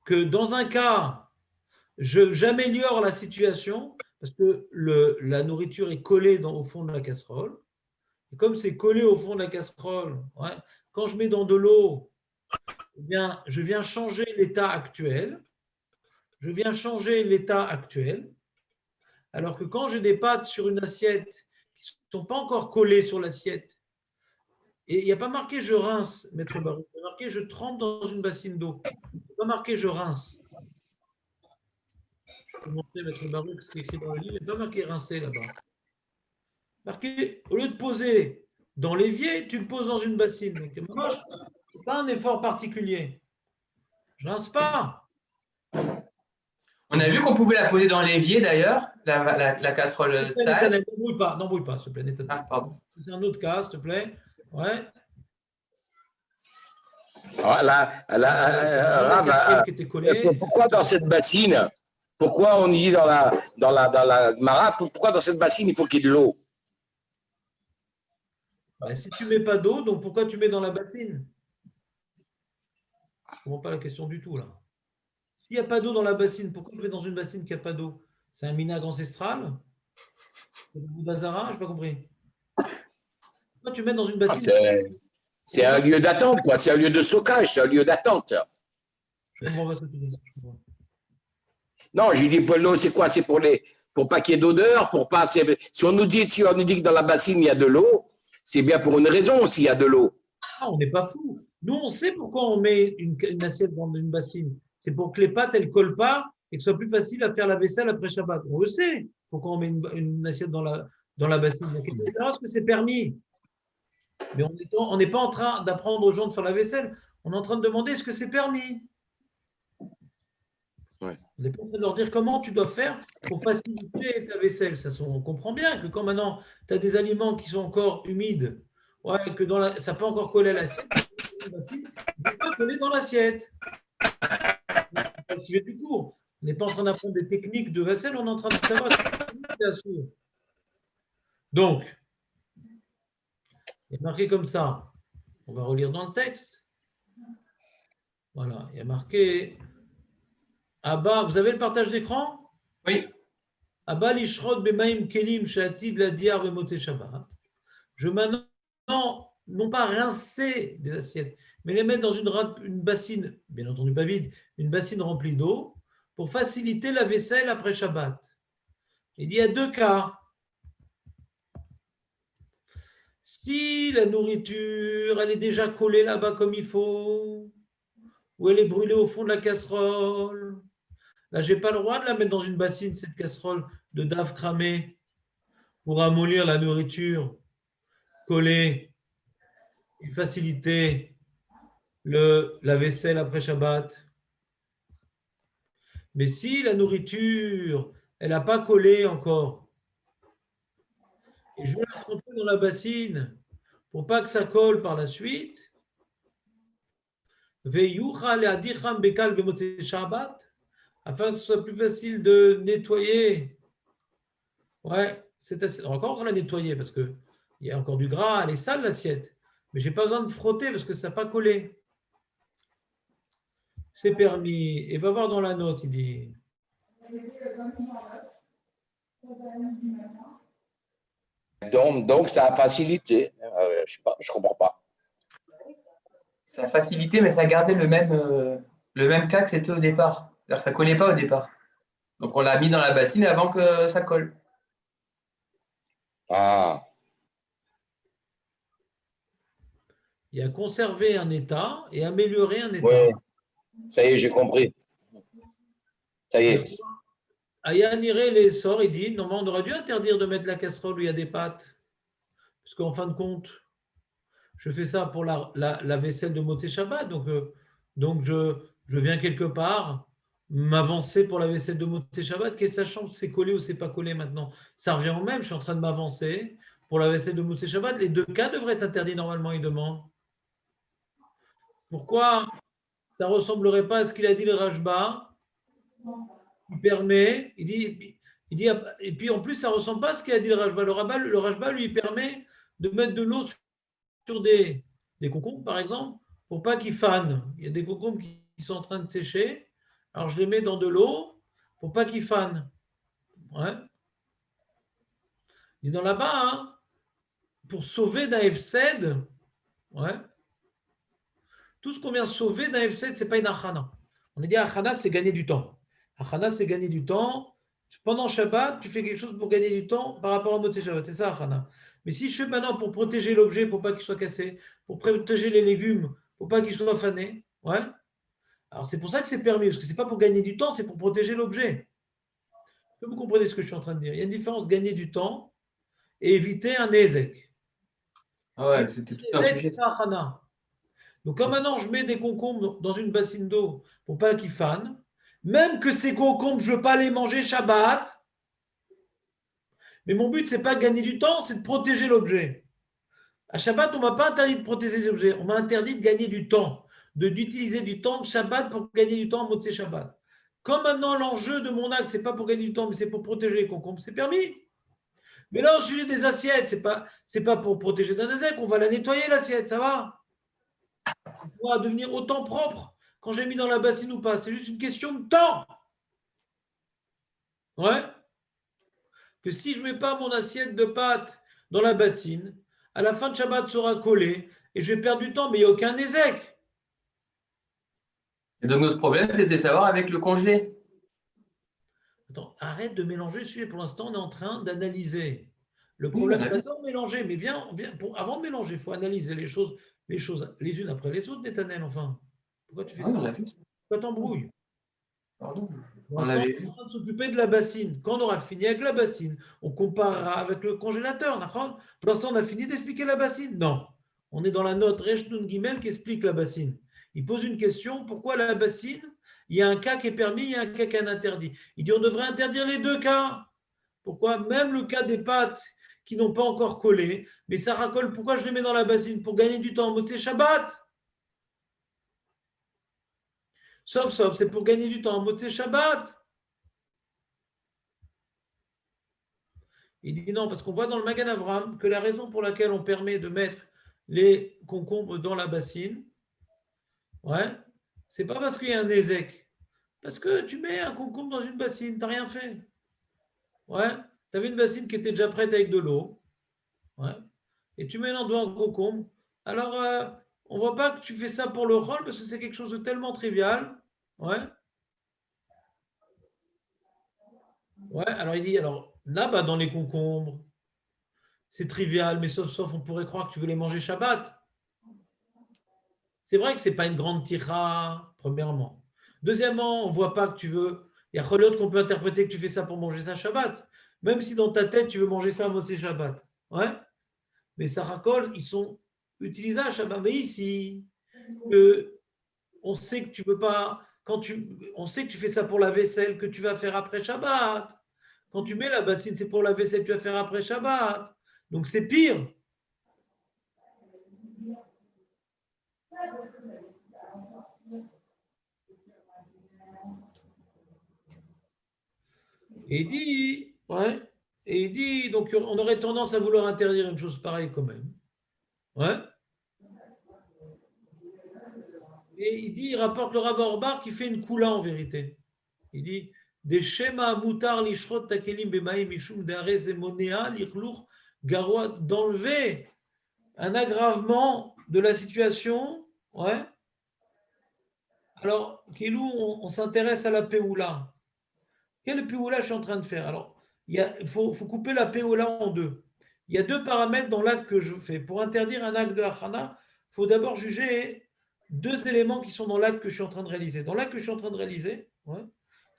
que dans un cas, j'améliore la situation parce que la nourriture est collée au fond de la casserole. Et comme c'est collé au fond de la casserole, ouais, quand je mets dans de l'eau, eh bien, je viens changer l'état actuel. Je viens changer l'état actuel. Alors que quand j'ai des pâtes sur une assiette qui ne sont pas encore collées sur l'assiette, et il n'y a pas marqué je rince, maître Baruch, il y a marqué je trempe dans une bassine d'eau. Il n'y a pas marqué je rince. Je peux montrer, maître Baruch, ce qui est écrit dans le livre, il n'y a pas marqué rincer là-bas. Marqué, au lieu de poser dans l'évier, tu le poses dans une bassine. Donc, ce n'est pas un effort particulier. Je ne rince pas. On a vu qu'on pouvait la poser dans l'évier d'ailleurs, la casserole sale. N'embrouille pas, s'il te plaît. Nathan. Ah, pardon. C'est un autre cas, s'il te plaît. Ouais. Voilà, La casserole qui était collée. pourquoi dans cette bassine, pourquoi on y dit dans la Gemara, pourquoi dans cette bassine il faut qu'il y ait de l'eau? Ben, si tu ne mets pas d'eau, donc pourquoi tu mets dans la bassine? Je ne comprends pas la question du tout là. S'il n'y a pas d'eau dans la bassine, pourquoi tu mets dans une bassine qui n'a pas d'eau? C'est un minag ancestral? C'est du bazara? Je n'ai pas compris. Pourquoi tu mets dans une bassine? C'est un lieu d'attente, quoi. C'est un lieu de stockage, c'est un lieu d'attente. Je ne comprends pas ce que tu dis. Non, je dis pour l'eau, c'est quoi? C'est pour pas qu'il y ait d'odeur, pour pas. Si on nous dit que dans la bassine il y a de l'eau, c'est bien pour une raison s'il y a de l'eau. Ah, on n'est pas fou. Nous, on sait pourquoi on met une assiette dans une bassine. C'est pour que les pâtes, elles ne collent pas et que ce soit plus facile à faire la vaisselle après Shabbat. On le sait pourquoi on met une assiette dans la bassine. Donc, il faut savoir ce que c'est permis. Mais on n'est pas en train d'apprendre aux gens de faire la vaisselle. On est en train de demander est-ce que c'est permis. Ouais. On n'est pas en train de leur dire comment tu dois faire pour faciliter ta vaisselle. On comprend bien que quand maintenant tu as des aliments qui sont encore humides, ouais, que ça peut encore coller à l'assiette, il ne peut pas coller dans l'assiette. C'est le sujet du cours. On n'est pas en train d'apprendre des techniques de vaisselle, on est en train de savoir. Donc, il y a marqué comme ça. On va relire dans le texte. Voilà, il y a marqué. Abba, vous avez le partage d'écran? Oui. Abba lishrod bemaim kelim shatid la diar bemote Shabbat. Je maintenant, non pas rincer des assiettes, mais les mettre dans une bassine, bien entendu pas vide, une bassine remplie d'eau, pour faciliter la vaisselle après Shabbat. Il y a deux cas. Si la nourriture, elle est déjà collée là-bas comme il faut, ou elle est brûlée au fond de la casserole, là, je n'ai pas le droit de la mettre dans une bassine, cette casserole de dave cramée, pour amollir la nourriture, coller et faciliter la vaisselle après Shabbat. Mais si la nourriture, elle n'a pas collé encore, et je vais la tremper dans la bassine pour pas que ça colle par la suite, afin que ce soit plus facile de nettoyer. Ouais, c'est encore la nettoyer parce qu'il y a encore du gras, elle est sale l'assiette. Mais je n'ai pas besoin de frotter parce que ça n'a pas collé. C'est permis. Et va voir dans la note, il dit. Donc ça a facilité. Je sais pas, je comprends pas. Ça a facilité, mais ça a gardé le même cas que c'était au départ. C'est-à-dire que ça ne collait pas au départ. Donc on l'a mis dans la bassine avant que ça colle. Ah. Il y a conserver un état et améliorer un état. Oui, ça y est, j'ai compris. Ça y est. Ayanire les sorts, il dit, normalement, on aurait dû interdire de mettre la casserole où il y a des pâtes. Parce qu'en fin de compte, je fais ça pour la vaisselle de Motzei Shabbat. Donc je viens quelque part m'avancer pour la vaisselle de Motzei Shabbat. Qu'est-ce que ça change? C'est collé ou c'est pas collé maintenant? Ça revient au même. Je suis en train de m'avancer pour la vaisselle de Motzei Shabbat. Les deux cas devraient être interdits normalement, il demande. Pourquoi ça ne ressemblerait pas à ce qu'il a dit le Rashba? Il permet, il dit, et puis en plus, ça ne ressemble pas à ce qu'il a dit le Rashba. Le Rashba, lui, permet de mettre de l'eau sur des concombres, par exemple, pour pas qu'ils fanent. Il y a des concombres qui sont en train de sécher. Alors, je les mets dans de l'eau pour pas qu'ils fanent. Ouais. Il dit dans là-bas, hein, pour sauver d'un F7, ouais, tout ce qu'on vient sauver d'un F7, ce n'est pas une achana. On a dit achana, c'est gagner du temps. Achana, c'est gagner du temps. Pendant Shabbat, tu fais quelque chose pour gagner du temps par rapport à Motzei Shabbat. C'est ça, achana. Mais si je fais maintenant pour protéger l'objet, pour pas qu'il soit cassé, pour protéger les légumes, pour pas qu'ils soient fanés, ouais. Alors c'est pour ça que c'est permis, parce que c'est pas pour gagner du temps, c'est pour protéger l'objet. Est-ce que vous comprenez ce que je suis en train de dire? Il y a une différence gagner du temps et éviter un ézek. Ouais, c'était tout un sujet. C'est pas achana. Donc, quand maintenant je mets des concombres dans une bassine d'eau pour pas qu'ils fanent, même que ces concombres, je ne veux pas les manger Shabbat, mais mon but, ce n'est pas de gagner du temps, c'est de protéger l'objet. À Shabbat, on ne m'a pas interdit de protéger les objets, on m'a interdit de gagner du temps, d'utiliser du temps de Shabbat pour gagner du temps en Motzei Shabbat. Comme maintenant l'enjeu de mon acte, ce n'est pas pour gagner du temps, mais c'est pour protéger les concombres, c'est permis. Mais là, au sujet des assiettes, ce n'est pas pour protéger d'un ézec, on va la nettoyer l'assiette, ça va? On va devenir autant propre quand j'ai mis dans la bassine ou pas. C'est juste une question de temps. Ouais. Que si je ne mets pas mon assiette de pâtes dans la bassine, à la fin de Shabbat sera collé et je vais perdre du temps, mais il n'y a aucun ézec. Et donc, notre problème, c'est de savoir avec le congelé. Attends, arrête de mélanger le sujet. Pour l'instant, on est en train d'analyser. Le problème, t'adore mélanger, mais viens avant de mélanger, il faut analyser les choses les unes après les autres, Netanel, enfin. Pourquoi tu fais ça? Pourquoi t'embrouilles? Pardon. Pour l'instant, on est en train de s'occuper de la bassine. Quand on aura fini avec la bassine, on comparera avec le congélateur. Pour l'instant, on a fini d'expliquer la bassine. Non. On est dans la note Resh Nun Gimel qui explique la bassine. Il pose une question, pourquoi la bassine? Il y a un cas qui est permis, il y a un cas qui est interdit. Il dit on devrait interdire les deux cas. Pourquoi? Même le cas des pâtes qui n'ont pas encore collé, mais ça racole. Pourquoi je les mets dans la bassine? Pour gagner du temps en Motzei Shabbat. Sauf, c'est pour gagner du temps en Motzei Shabbat. Il dit non, parce qu'on voit dans le Magan Avraham que la raison pour laquelle on permet de mettre les concombres dans la bassine, ouais, c'est pas parce qu'il y a un ézec. Parce que tu mets un concombre dans une bassine, tu n'as rien fait. Ouais, tu avais une bassine qui était déjà prête avec de l'eau. Ouais, et tu mets dans un concombre. Alors, on ne voit pas que tu fais ça pour le rôle parce que c'est quelque chose de tellement trivial. Ouais. Ouais, alors il dit, alors là-bas dans les concombres, c'est trivial, mais sauf on pourrait croire que tu veux les manger Shabbat. C'est vrai que ce n'est pas une grande tira, premièrement. Deuxièmement, on ne voit pas que tu veux. Il y a Choliot qu'on peut interpréter que tu fais ça pour manger ça Shabbat. Même si dans ta tête, tu veux manger ça à Motzei Shabbat. Ouais. Mais ça racole, ils sont utilisables à Shabbat. Mais ici, on sait que tu veux pas. On sait que tu fais ça pour la vaisselle que tu vas faire après Shabbat. Quand tu mets la bassine, c'est pour la vaisselle que tu vas faire après Shabbat. Donc c'est pire. Et il dit, ouais, et il dit, donc on aurait tendance à vouloir interdire une chose pareille quand même. Ouais. Et il rapporte le Rav Orbar qui fait une koula en vérité. Il dit, des schémas moutar lishrot takelim bemaim mishum de'arez emonea lichluch garoua, d'enlever un aggravement de la situation. Ouais. Alors, Kilou, on s'intéresse à la Péoula. Quelle Péoula je suis en train de faire? Alors, il faut couper la Péoula en deux. Il y a deux paramètres dans l'acte que je fais. Pour interdire un acte de Hachana, il faut d'abord juger deux éléments qui sont dans l'acte que je suis en train de réaliser. Dans l'acte que je suis en train de réaliser, ouais,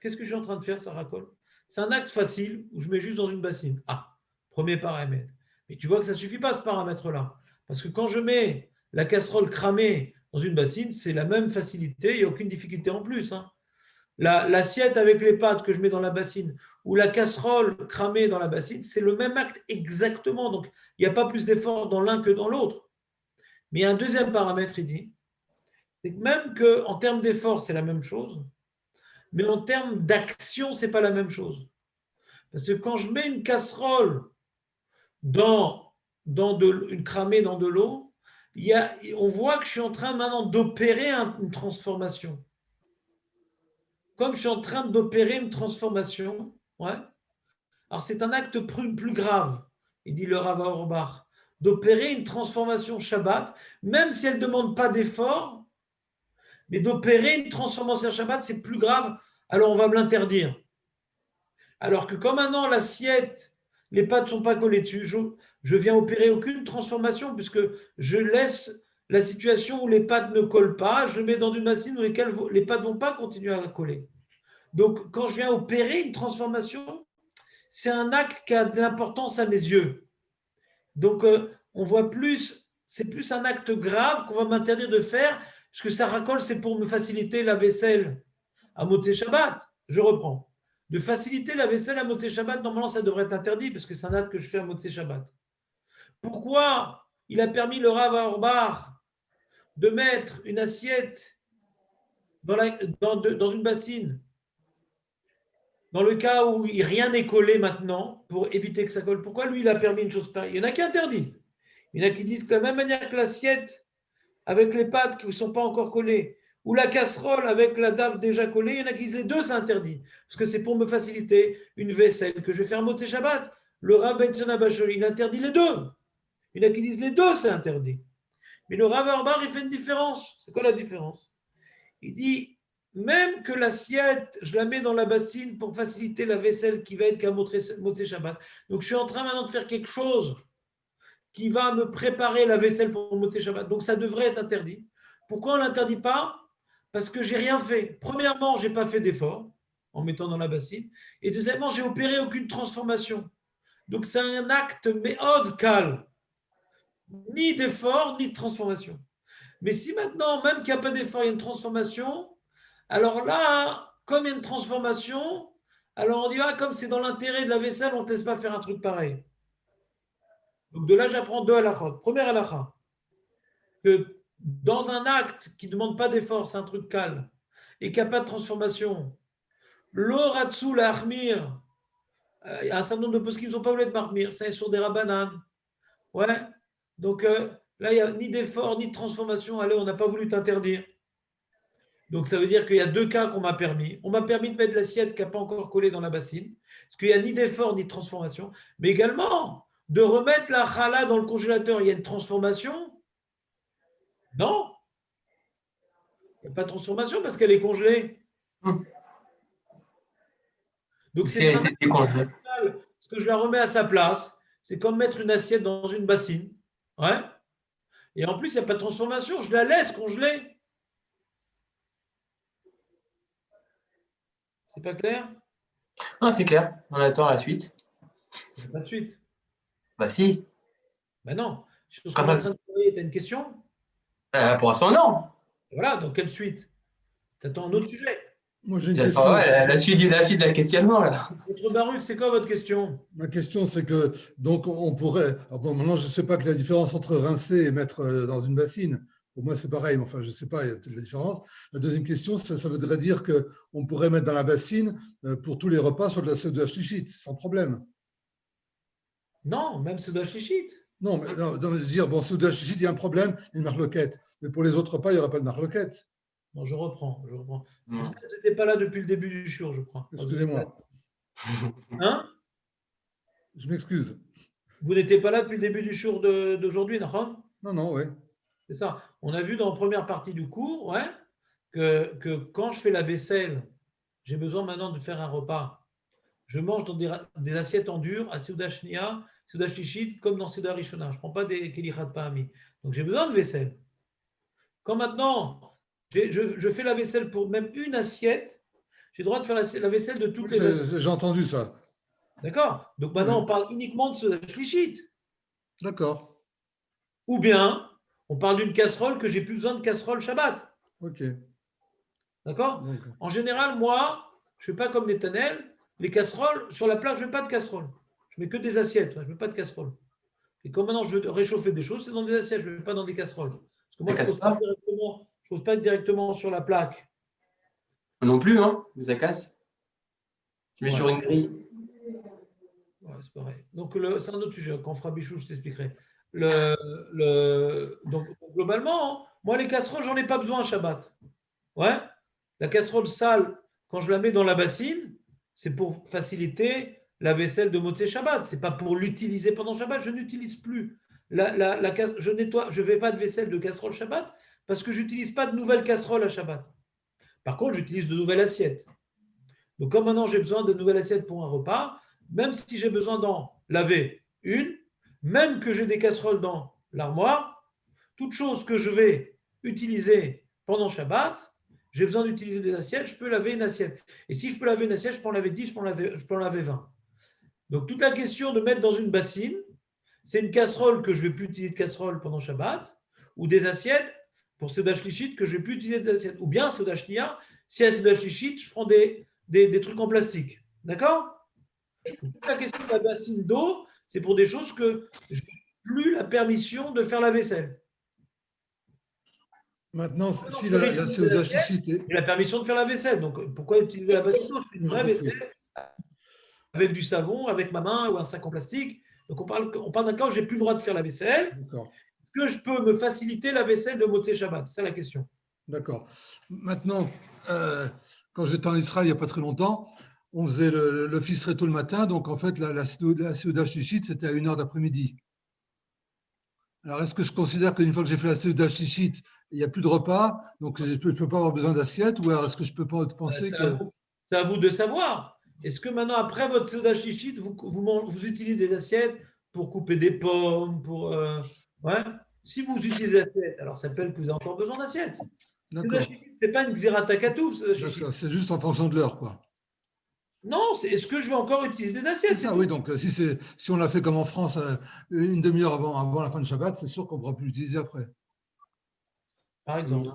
qu'est-ce que je suis en train de faire, ça racole? c'est un acte facile où je mets juste dans une bassine. Ah, premier paramètre. Mais tu vois que ça ne suffit pas ce paramètre-là. Parce que quand je mets la casserole cramée dans une bassine, c'est la même facilité, il n'y a aucune difficulté en plus. Hein. L'assiette avec les pâtes que je mets dans la bassine ou la casserole cramée dans la bassine, c'est le même acte exactement. Donc, il n'y a pas plus d'effort dans l'un que dans l'autre. Mais il y a un deuxième paramètre, il dit, c'est que même qu'en termes d'effort, c'est la même chose, mais en termes d'action, ce n'est pas la même chose. Parce que quand je mets une casserole une cramée dans de l'eau, on voit que je suis en train maintenant d'opérer une transformation. Comme je suis en train d'opérer une transformation, ouais, alors c'est un acte plus grave, il dit le Rav Auerbach, d'opérer une transformation Shabbat, même si elle ne demande pas d'effort, mais d'opérer une transformation Shabbat, c'est plus grave, alors on va me l'interdire. Alors que comme maintenant l'assiette, les pâtes ne sont pas collées dessus, je viens opérer aucune transformation puisque je laisse la situation où les pâtes ne collent pas, je le mets dans une bassine où les pâtes ne vont pas continuer à coller. Donc quand je viens opérer une transformation, c'est un acte qui a de l'importance à mes yeux. Donc on voit plus, c'est plus un acte grave qu'on va m'interdire de faire, parce que ça racole, c'est pour me faciliter la vaisselle à Motzei Shabbat. Je reprends. De faciliter la vaisselle à Motzei Shabbat, normalement, ça devrait être interdit parce que c'est un acte que je fais à Motzei Shabbat. Pourquoi il a permis le Rav Auerbach de mettre une assiette dans une bassine, dans le cas où rien n'est collé maintenant, pour éviter que ça colle? Pourquoi lui, il a permis une chose pareille? Il y en a qui interdisent. Il y en a qui disent que de la même manière que l'assiette, avec les pâtes qui ne sont pas encore collées, ou la casserole avec la dave déjà collée, il y en a qui disent les deux, c'est interdit. Parce que c'est pour me faciliter une vaisselle que je vais faire Motzei Shabbat. Le Rav Benson Abashol, il interdit les deux. Il y en a qui disent les deux, c'est interdit. Mais le Rav Auerbach, il fait une différence. C'est quoi la différence? Il dit, même que l'assiette, je la mets dans la bassine pour faciliter la vaisselle qui va être qu'à Motzei Shabbat. Donc, je suis en train maintenant de faire quelque chose qui va me préparer la vaisselle pour Motzei Shabbat. Donc, ça devrait être interdit. Pourquoi on ne l'interdit pas? Parce que je n'ai rien fait. Premièrement, je n'ai pas fait d'effort en mettant dans la bassine. Et deuxièmement, j'ai opéré aucune transformation. Donc, c'est un acte méode cal. Ni d'effort, ni de transformation. Mais si maintenant, même qu'il n'y a pas d'effort, il y a une transformation, alors là, comme il y a une transformation, alors on dit, comme c'est dans l'intérêt de la vaisselle, on ne te laisse pas faire un truc pareil. Donc de là, j'apprends deux halachot. Première halakha, que dans un acte qui ne demande pas d'effort, c'est un truc calme, et qui n'a pas de transformation, l'oratsu la achmir, il y a un certain nombre de postes qui ne sont pas voulu de marmir, c'est sur des rabbanan. Ouais. Donc là, il n'y a ni d'effort, ni de transformation. Allez, on n'a pas voulu t'interdire. Donc ça veut dire qu'il y a deux cas qu'on m'a permis. On m'a permis de mettre l'assiette qui n'a pas encore collé dans la bassine, parce qu'il n'y a ni d'effort, ni de transformation, mais également de remettre la challah dans le congélateur. Il y a une transformation? Non. Il n'y a pas de transformation parce qu'elle est congelée. Donc c'est parce que je la remets à sa place. C'est comme mettre une assiette dans une bassine. Ouais. Et en plus, il n'y a pas de transformation. Je la laisse congeler. C'est pas clair? Non, c'est clair. On attend la suite. Pas de suite. Bah si. Ben non. Sur ce qu'on est en train de travailler, tu as une question? Pour l'instant, non. Voilà, donc quelle suite? Tu attends un autre sujet? Moi, j'ai une question. La suite de la questionnement, là. Votre Baruch, c'est quoi votre question? Ma question, c'est que, donc, on pourrait. Bon, maintenant, je ne sais pas quelle est la différence entre rincer et mettre dans une bassine. Pour moi, c'est pareil, mais enfin, je ne sais pas, il y a peut-être la différence. La deuxième question, ça voudrait dire qu'on pourrait mettre dans la bassine pour tous les repas sur de la Seuda Shlichit, sans problème. Non, même Seuda Shlichit. Non, mais dire, bon, Seuda Shlichit, il y a un problème, une marloquette. Mais pour les autres repas, il n'y aura pas de marloquette. Non, je reprends. Vous n'étiez pas là depuis le début du shiur, je crois. Excusez-moi. Hein? Je m'excuse. Vous n'étiez pas là depuis le début du shiur d'aujourd'hui, Nahon? Non, oui. C'est ça. On a vu dans la première partie du cours, ouais, que quand je fais la vaisselle, j'ai besoin maintenant de faire un repas. Je mange dans des assiettes en dur, à Seuda Shnia, Seuda Shlichit, comme dans Seuda Rishona. Je ne prends pas des Kelichat Pahami. Donc j'ai besoin de vaisselle. Quand maintenant, je fais la vaisselle pour même une assiette, j'ai le droit de faire la vaisselle de toutes les assiettes. J'ai entendu ça. D'accord? Donc maintenant, on parle uniquement de Seudah Shlichit. D'accord. Ou bien, on parle d'une casserole que j'ai plus besoin de casserole Shabbat. OK. D'accord? Donc, En général, moi, je ne fais pas comme Netanel. Les casseroles, sur la plaque, je ne mets pas de casserole. Je mets que des assiettes. Je ne mets pas de casserole. Et comme maintenant, je veux réchauffer des choses, c'est dans des assiettes. Je ne mets pas dans des casseroles. Parce que moi, je ne pose pas directement sur la plaque. Non plus, hein, mais ça casse. Tu mets Ouais. sur une grille. Ouais, c'est pareil. Donc, c'est un autre sujet. Quand on fera Bichou, je t'expliquerai. Donc, globalement, moi, les casseroles, j'en ai pas besoin à Shabbat. Ouais. La casserole sale, quand je la mets dans la bassine, c'est pour faciliter la vaisselle de Motzei Shabbat. Ce n'est pas pour l'utiliser pendant Shabbat. Je n'utilise plus. Je nettoie, je ne fais pas de vaisselle de casserole Shabbat parce que je n'utilise pas de nouvelles casseroles à Shabbat. Par contre, j'utilise de nouvelles assiettes. Donc, comme maintenant j'ai besoin de nouvelles assiettes pour un repas, même si j'ai besoin d'en laver une, même que j'ai des casseroles dans l'armoire, toute chose que je vais utiliser pendant Shabbat, j'ai besoin d'utiliser des assiettes, je peux laver une assiette. Et si je peux laver une assiette, je peux en laver 10, je peux en laver 20. Donc, toute la question de mettre dans une bassine, c'est une casserole que je ne vais plus utiliser de casserole pendant Shabbat, ou des assiettes pour Seudah Shlichit que je ne vais plus utiliser des assiettes. Ou bien Seudah Shnia, si à Seudah Shlichit, je prends des trucs en plastique. D'accord? Toute la question de la bassine d'eau, c'est pour des choses que je n'ai plus la permission de faire la vaisselle. maintenant, si la Seudah Shlichit est… J'ai la permission de faire la vaisselle. Donc, pourquoi utiliser la bassine d'eau? Je fais une vraie vaisselle avec du savon, avec ma main ou un sac en plastique. Donc, on parle d'un cas où je n'ai plus le droit de faire la vaisselle. D'accord. Que je peux me faciliter la vaisselle de Motzei Shabbat? C'est ça la question. D'accord. Maintenant, quand j'étais en Israël il n'y a pas très longtemps, on faisait l'office réto le matin. Donc, en fait, la Seudah Shlichit, c'était à 1h d'après-midi. Alors, est-ce que je considère qu'une fois que j'ai fait la Seudah Shlichit, il n'y a plus de repas, donc je ne peux pas avoir besoin d'assiette, ou alors est-ce que je peux pas penser que… C'est à vous de savoir. Est-ce que maintenant, après votre Seudah Shlichit, vous utilisez des assiettes pour couper des pommes, pour… ouais. Si vous utilisez des assiettes, alors ça s'appelle que vous avez encore besoin d'assiettes. D'accord. Ce n'est pas une xératakatouf. C'est juste en fonction de l'heure, quoi. Non, est-ce que je vais encore utiliser des assiettes? C'est ça, oui. Donc, si on l'a fait comme en France, une demi-heure avant la fin de Shabbat, c'est sûr qu'on ne pourra plus l'utiliser après. Par exemple.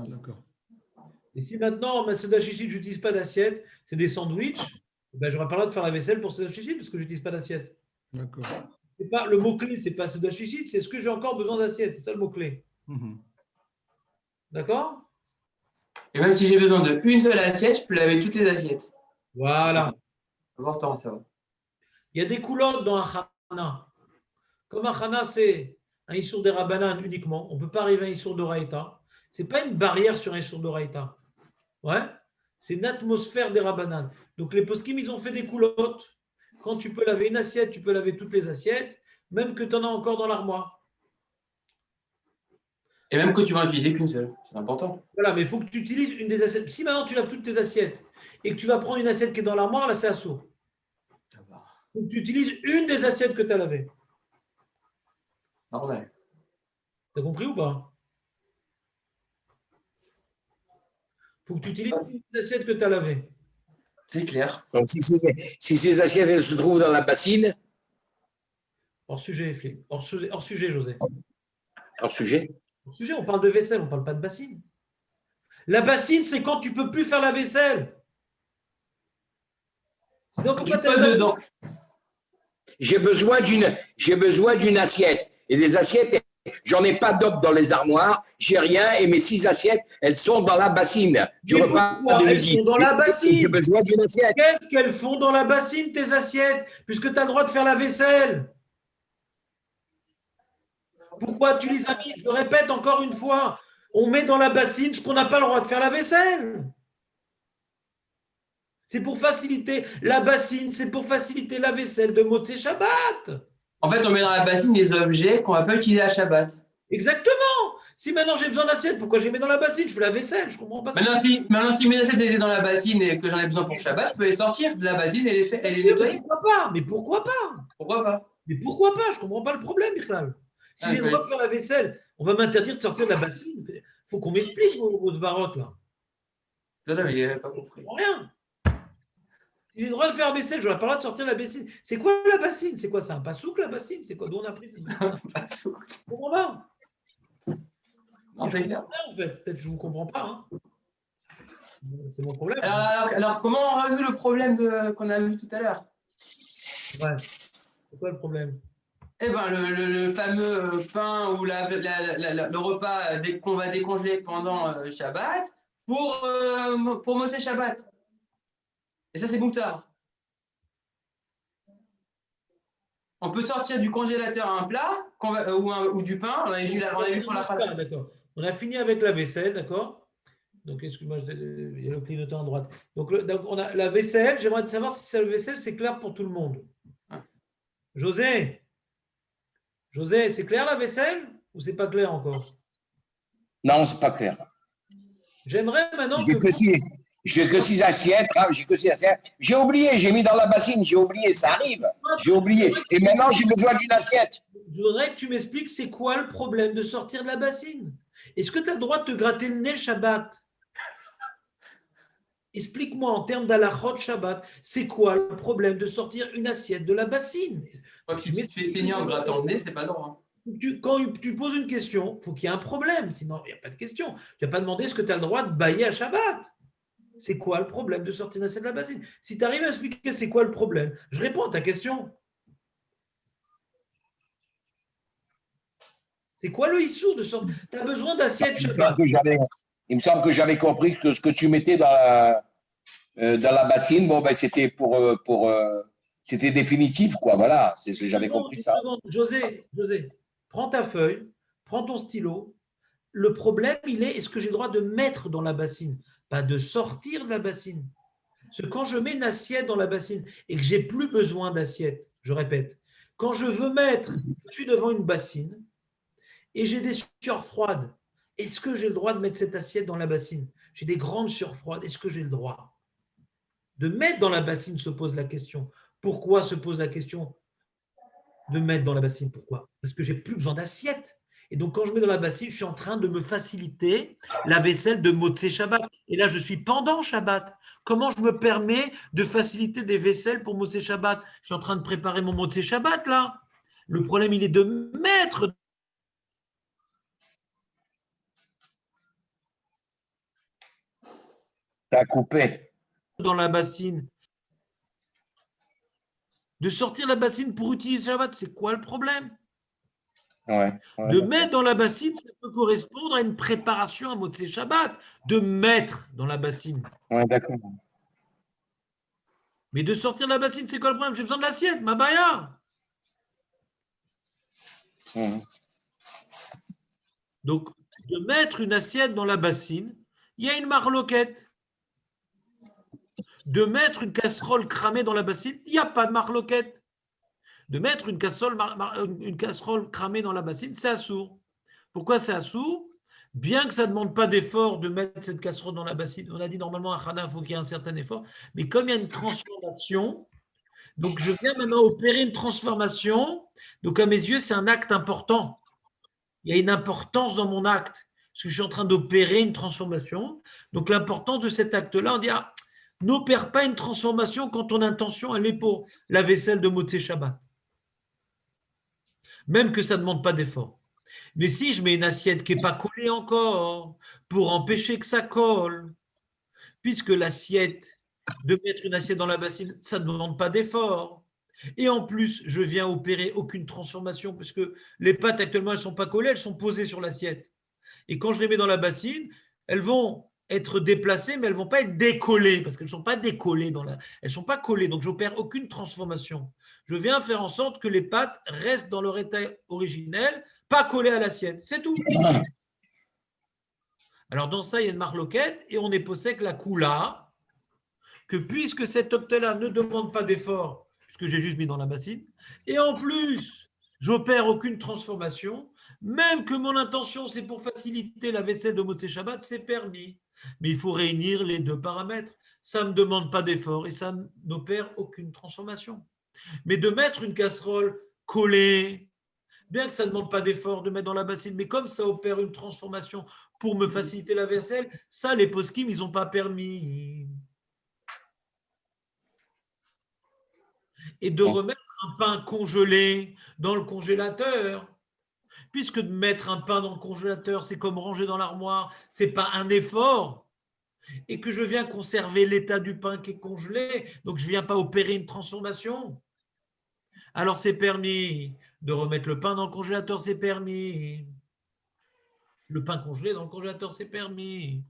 D'accord. Et si maintenant, ma Seudah Shlichit, je n'utilise pas d'assiette, c'est des sandwichs, ben, je n'aurai pas le droit de faire la vaisselle pour Seudah Shlichit parce que je n'utilise pas d'assiette. D'accord. Le mot-clé, ce n'est pas Seudah Shlichit, c'est est-ce que j'ai encore besoin d'assiette? C'est ça le mot-clé. D'accord? Et même si j'ai besoin d'une seule assiette, je peux laver toutes les assiettes. Voilà. Important, ça va. Il y a des coulottes dans un Chana. Comme un Chana, c'est un Issour des Rabbanan uniquement. On ne peut pas arriver à un Issour d'Oraïta. Ce n'est pas une barrière sur un Issour d'Oraïta. Ouais? C'est une atmosphère des Rabbanan. Donc les poskim, ils ont fait des coulottes. Quand tu peux laver une assiette, tu peux laver toutes les assiettes, même que tu en as encore dans l'armoire. Et même que tu vas en utiliser qu'une seule. C'est important. Voilà, mais il faut que tu utilises une des assiettes. Si maintenant tu laves toutes tes assiettes et que tu vas prendre une assiette qui est dans l'armoire, là c'est assaut. Donc tu utilises une des assiettes que tu as lavées. Normal. Tu as compris ou pas? Il faut que tu utilises une des assiettes que tu as lavées. C'est clair. Donc, si ces assiettes elles se trouvent dans la bassine… Hors sujet, José. Hors sujet. Hors sujet, on parle de vaisselle, on ne parle pas de bassine. La bassine, c'est quand tu ne peux plus faire la vaisselle. Donc, pourquoi tu as dedans? J'ai besoin d'une assiette. Et les assiettes, j'en ai pas d'autres dans les armoires, j'ai rien, et mes 6 assiettes, elles sont dans la bassine. Je repars de elles midi. sont dans la bassine. J'ai besoin d'une assiette. Qu'est-ce qu'elles font dans la bassine, tes assiettes, puisque tu as le droit de faire la vaisselle? Pourquoi tu les as mis? Je le répète encore une fois, on met dans la bassine ce qu'on n'a pas le droit de faire la vaisselle. C'est pour faciliter la bassine, c'est pour faciliter la vaisselle de Motzei Shabbat. En fait, on met dans la bassine des objets qu'on ne va pas utiliser à Shabbat. Exactement. Si maintenant j'ai besoin d'assiettes, pourquoi je les mets dans la bassine? Je fais la vaisselle, je comprends pas. Maintenant, si mes assiettes étaient dans la bassine et que j'en ai besoin pour Shabbat, je peux les sortir de la bassine et les nettoyer. Pourquoi pas? Mais pourquoi pas? Pourquoi pas? Mais pourquoi pas? Je ne comprends pas le problème, Michal. Si j'ai le droit de faire la vaisselle, on va m'interdire de sortir de la bassine. Il faut qu'on m'explique vos barottes là. Non, mais il n'avait pas compris. Rien. J'ai le droit de faire la vaisselle, j'aurais pas le droit de sortir la bassine. C'est quoi la bassine? C'est quoi ça? Un passouk, la bassine? C'est quoi? D'où on a pris cette bassine? Pas sourd. Je comprends pas. Non, c'est clair. En fait, peut-être que je ne vous comprends pas. Hein. C'est mon problème. Alors, comment on résout le problème qu'on a vu tout à l'heure? Ouais. C'est quoi le problème? Eh ben, le fameux pain ou le repas qu'on va décongeler pendant Shabbat pour Motzei Shabbat. Et ça, c'est moutard. On peut sortir du congélateur un plat ou du pain. On a vu pour la challah. D'accord. On a fini avec la vaisselle, d'accord? Donc, excuse-moi, il y a le clignotant à droite. Donc, on a la vaisselle. J'aimerais savoir si la vaisselle, c'est clair pour tout le monde. Ah. José, c'est clair la vaisselle ou c'est pas clair encore? Non, c'est pas clair. J'aimerais maintenant J'ai que six assiettes. Hein, j'ai que 6 assiettes. J'ai oublié, j'ai mis dans la bassine, j'ai oublié, ça arrive. J'ai oublié. Et maintenant, j'ai besoin d'une assiette. Je voudrais que tu m'expliques c'est quoi le problème de sortir de la bassine. Est-ce que tu as le droit de te gratter le nez le Shabbat? Explique-moi en termes d'halachot Shabbat, c'est quoi le problème de sortir une assiette de la bassine? Si tu te fais saigner en grattant le nez, c'est pas droit. Quand tu poses une question, il faut qu'il y ait un problème, sinon il n'y a pas de question. Tu n'as pas demandé est-ce que tu as le droit de bailler à Shabbat. C'est quoi le problème de sortir une assiette de la bassine? Si tu arrives à expliquer c'est quoi le problème, je réponds à ta question. C'est quoi le issour de sortir? Tu as besoin d'assiette Shabbat. Il me semble que j'avais compris que ce que tu mettais dans la bassine, bon, ben, c'était c'était définitif, quoi. Voilà, c'est ce que j'avais compris ça. José, prends ta feuille, prends ton stylo. Le problème, il est, est-ce que j'ai le droit de mettre dans la bassine, pas de sortir de la bassine? Parce que quand je mets une assiette dans la bassine et que j'ai plus besoin d'assiette, je répète, quand je veux mettre, je suis devant une bassine et j'ai des sueurs froides. Est-ce que j'ai le droit de mettre cette assiette dans la bassine? J'ai des grandes sueurs froides. Est-ce que j'ai le droit de mettre dans la bassine, se pose la question. Pourquoi se pose la question de mettre dans la bassine? Pourquoi? Parce que j'ai plus besoin d'assiette. Et donc, quand je mets dans la bassine, je suis en train de me faciliter la vaisselle de Motzei Shabbat. Et là, je suis pendant Shabbat. Comment je me permets de faciliter des vaisselles pour Motzei Shabbat? Je suis en train de préparer mon Motzei Shabbat, là. Le problème, il est de mettre. T'as coupé. Dans la bassine. De sortir la bassine pour utiliser Shabbat, c'est quoi le problème? Ouais, de mettre dans la bassine, ça peut correspondre à une préparation à Motzei Shabbat. De mettre dans la bassine. Ouais, d'accord. Mais de sortir de la bassine, c'est quoi le problème? J'ai besoin de l'assiette, ma baya. Donc, de mettre une assiette dans la bassine, il y a une marloquette. De mettre une casserole cramée dans la bassine, il n'y a pas de marloquette. De mettre une casserole cramée dans la bassine, c'est assourd. Pourquoi c'est assourd? Bien que ça ne demande pas d'effort de mettre cette casserole dans la bassine, on a dit normalement à Khana, il faut qu'il y ait un certain effort, mais comme il y a une transformation, donc je viens maintenant opérer une transformation, donc à mes yeux, c'est un acte important. Il y a une importance dans mon acte, parce que je suis en train d'opérer une transformation. Donc l'importance de cet acte-là, on dit, n'opère pas une transformation quand ton intention, elle est pour la vaisselle de Motzei Shabbat. Même que ça ne demande pas d'effort. Mais si je mets une assiette qui n'est pas collée encore, pour empêcher que ça colle, puisque l'assiette, de mettre une assiette dans la bassine, ça ne demande pas d'effort. Et en plus, je viens opérer aucune transformation, parce que les pâtes actuellement, elles ne sont pas collées, elles sont posées sur l'assiette. Et quand je les mets dans la bassine, elles vont être déplacées, mais elles ne vont pas être décollées, parce qu'elles ne sont pas décollées, elles ne sont pas collées, donc je n'opère aucune transformation. Je viens faire en sorte que les pâtes restent dans leur état originel, pas collées à l'assiette. C'est tout. Alors, dans ça, il y a une marloquette, et on est possèque la koula, que puisque cet octet-là ne demande pas d'effort, puisque j'ai juste mis dans la bassine, et en plus, j'opère aucune transformation, même que mon intention, c'est pour faciliter la vaisselle de Motzei Shabbat, c'est permis. Mais il faut réunir les deux paramètres. Ça ne demande pas d'effort et ça n'opère aucune transformation. Mais de mettre une casserole collée, bien que ça ne demande pas d'effort de mettre dans la bassine, mais comme ça opère une transformation pour me faciliter la vaisselle. Ça, les poskim, ils n'ont pas permis. Et de remettre un pain congelé dans le congélateur. Puisque de mettre un pain dans le congélateur, c'est comme ranger dans l'armoire, ce n'est pas un effort. Et que je viens conserver l'état du pain qui est congelé, donc je ne viens pas opérer une transformation. Alors c'est permis de remettre le pain dans le congélateur, c'est permis. Le pain congelé dans le congélateur, c'est permis.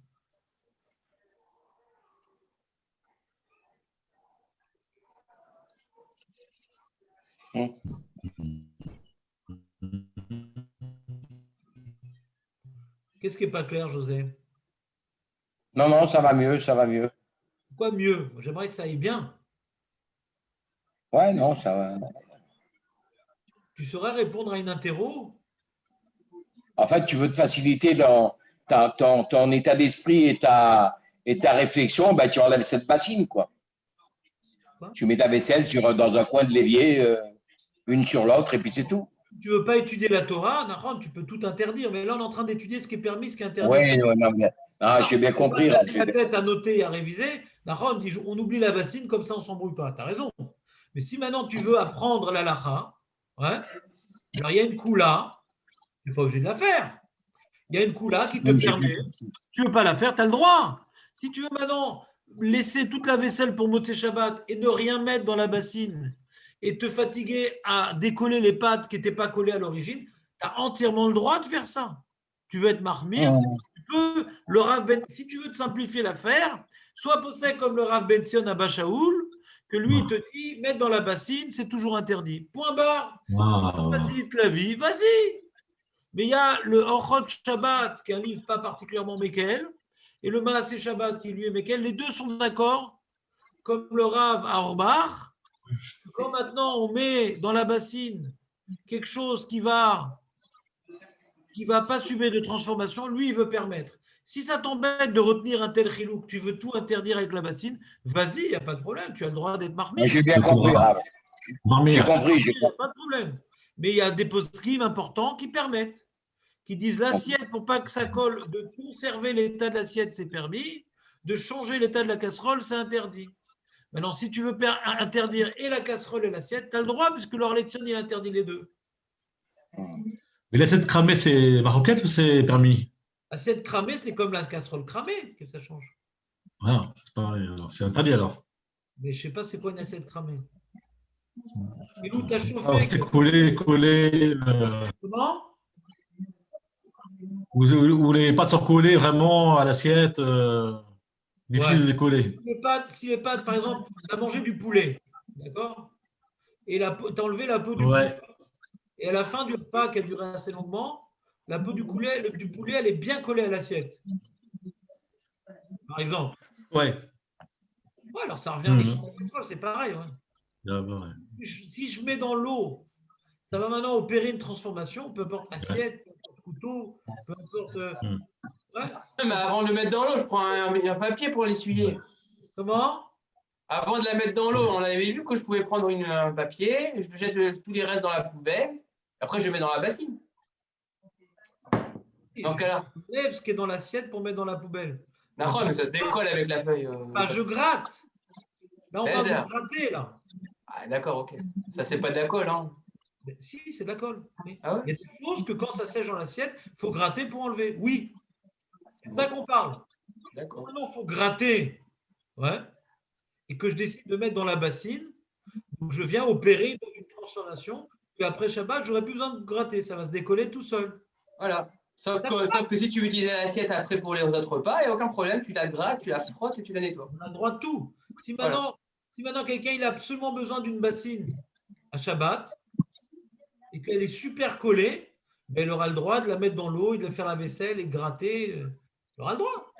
Qu'est-ce qui n'est pas clair, José? Non, non, ça va mieux, ça va mieux. Pourquoi mieux? J'aimerais que ça aille bien. Ouais, non, ça va. Tu saurais répondre à une interro? En fait, tu veux te faciliter dans ton état d'esprit et ta réflexion, ben, tu enlèves cette bassine, quoi. Tu mets ta vaisselle dans un coin de l'évier, une sur l'autre, et puis c'est tout. Tu ne veux pas étudier la Torah, Nahon, tu peux tout interdire. Mais là, on est en train d'étudier ce qui est permis, ce qui est interdit. Oui, non, j'ai bien compris. On passe la tête à noter et à réviser. Nahon dit on oublie la vaccine, comme ça, on ne s'embrouille pas. Tu as raison. Mais si maintenant tu veux apprendre la lacha, ouais, alors il y a une koula, tu n'es pas obligé de la faire. Il y a une koula qui te permet. Tu ne veux pas la faire, tu as le droit. Si tu veux maintenant laisser toute la vaisselle pour Motzei Shabbat et ne rien mettre dans la bassine et te fatiguer à décoller les pattes qui n'étaient pas collées à l'origine, tu as entièrement le droit de faire ça. Tu veux être marmire, tu peux, si tu veux te simplifier l'affaire, sois posé comme le Rav Ben Sion à Bachaoul, que lui, il te dit, mettre dans la bassine, c'est toujours interdit. Point barre. Si ça facilite la vie, vas-y. Mais il y a le Orchot Shabbat, qui est un livre pas particulièrement Mekel, et le Maaseh Shabbat, qui lui est Mekel. Les deux sont d'accord, comme le Rav à Orbach. Quand maintenant on met dans la bassine quelque chose qui va pas subir de transformation, lui, il veut permettre. Si ça t'embête de retenir un tel chilouk, tu veux tout interdire avec la bassine, vas-y, il n'y a pas de problème, tu as le droit d'être marmite. J'ai bien compris, Rav. J'ai compris. Il n'y a pas de problème. Mais il y a des post-scrims importants qui permettent, qui disent l'assiette, pour pas que ça colle, de conserver l'état de l'assiette, c'est permis, de changer l'état de la casserole, c'est interdit. Maintenant, si tu veux interdire et la casserole et l'assiette, tu as le droit, puisque leur lection, il interdit les deux. Mais l'assiette cramée, c'est maroquette ou c'est permis? L'assiette cramée, c'est comme la casserole cramée que ça change. Ah, c'est interdit alors. Mais je ne sais pas c'est quoi une assiette cramée. Et où tu as chauffé. C'est collé. Comment? Où les pâtes sont collées vraiment à l'assiette. Difficile de les coller. Si les pâtes, par exemple, tu as mangé du poulet, d'accord? Et tu as enlevé la peau du poulet. Et à la fin du repas qui a duré assez longuement, la peau du poulet, elle est bien collée à l'assiette. Par exemple. Ouais. Ouais, alors ça revient à l'histoire de la casserole, c'est pareil. Ouais. Si je mets dans l'eau, ça va maintenant opérer une transformation, peu importe l'assiette, peu importe le couteau, peu importe. Ouais. Mais avant de le mettre dans l'eau, je prends un papier pour l'essuyer. Comment? Avant de la mettre dans l'eau, on avait vu que je pouvais prendre un papier, je jette tous les restes dans la poubelle, après je mets dans la bassine. Dans ce cas-là. Je lève ce qui est dans l'assiette pour mettre dans la poubelle. D'accord, mais ça se décolle avec la feuille. Bah, je gratte. Là, on va vous gratter, là. Ah, d'accord, ok. Ça, c'est pas de la colle, hein? Mais si, c'est de la colle. Oui. Ah ouais? Il y a des choses que quand ça sèche dans l'assiette, il faut gratter pour enlever. Oui. C'est ça qu'on parle. D'accord. Maintenant, il faut gratter. Ouais. Et que je décide de mettre dans la bassine. Donc, je viens opérer une transformation. Puis après Shabbat, j'aurais plus besoin de gratter. Ça va se décoller tout seul. Voilà. Sauf que si tu utilises l'assiette après pour les autres repas, il n'y a aucun problème. Tu la grattes, tu la frottes et tu la nettoies. On a le droit de tout. Si maintenant quelqu'un il a absolument besoin d'une bassine à Shabbat et qu'elle est super collée, ben, il aura le droit de la mettre dans l'eau et de faire la vaisselle et gratter. Il aura le droit.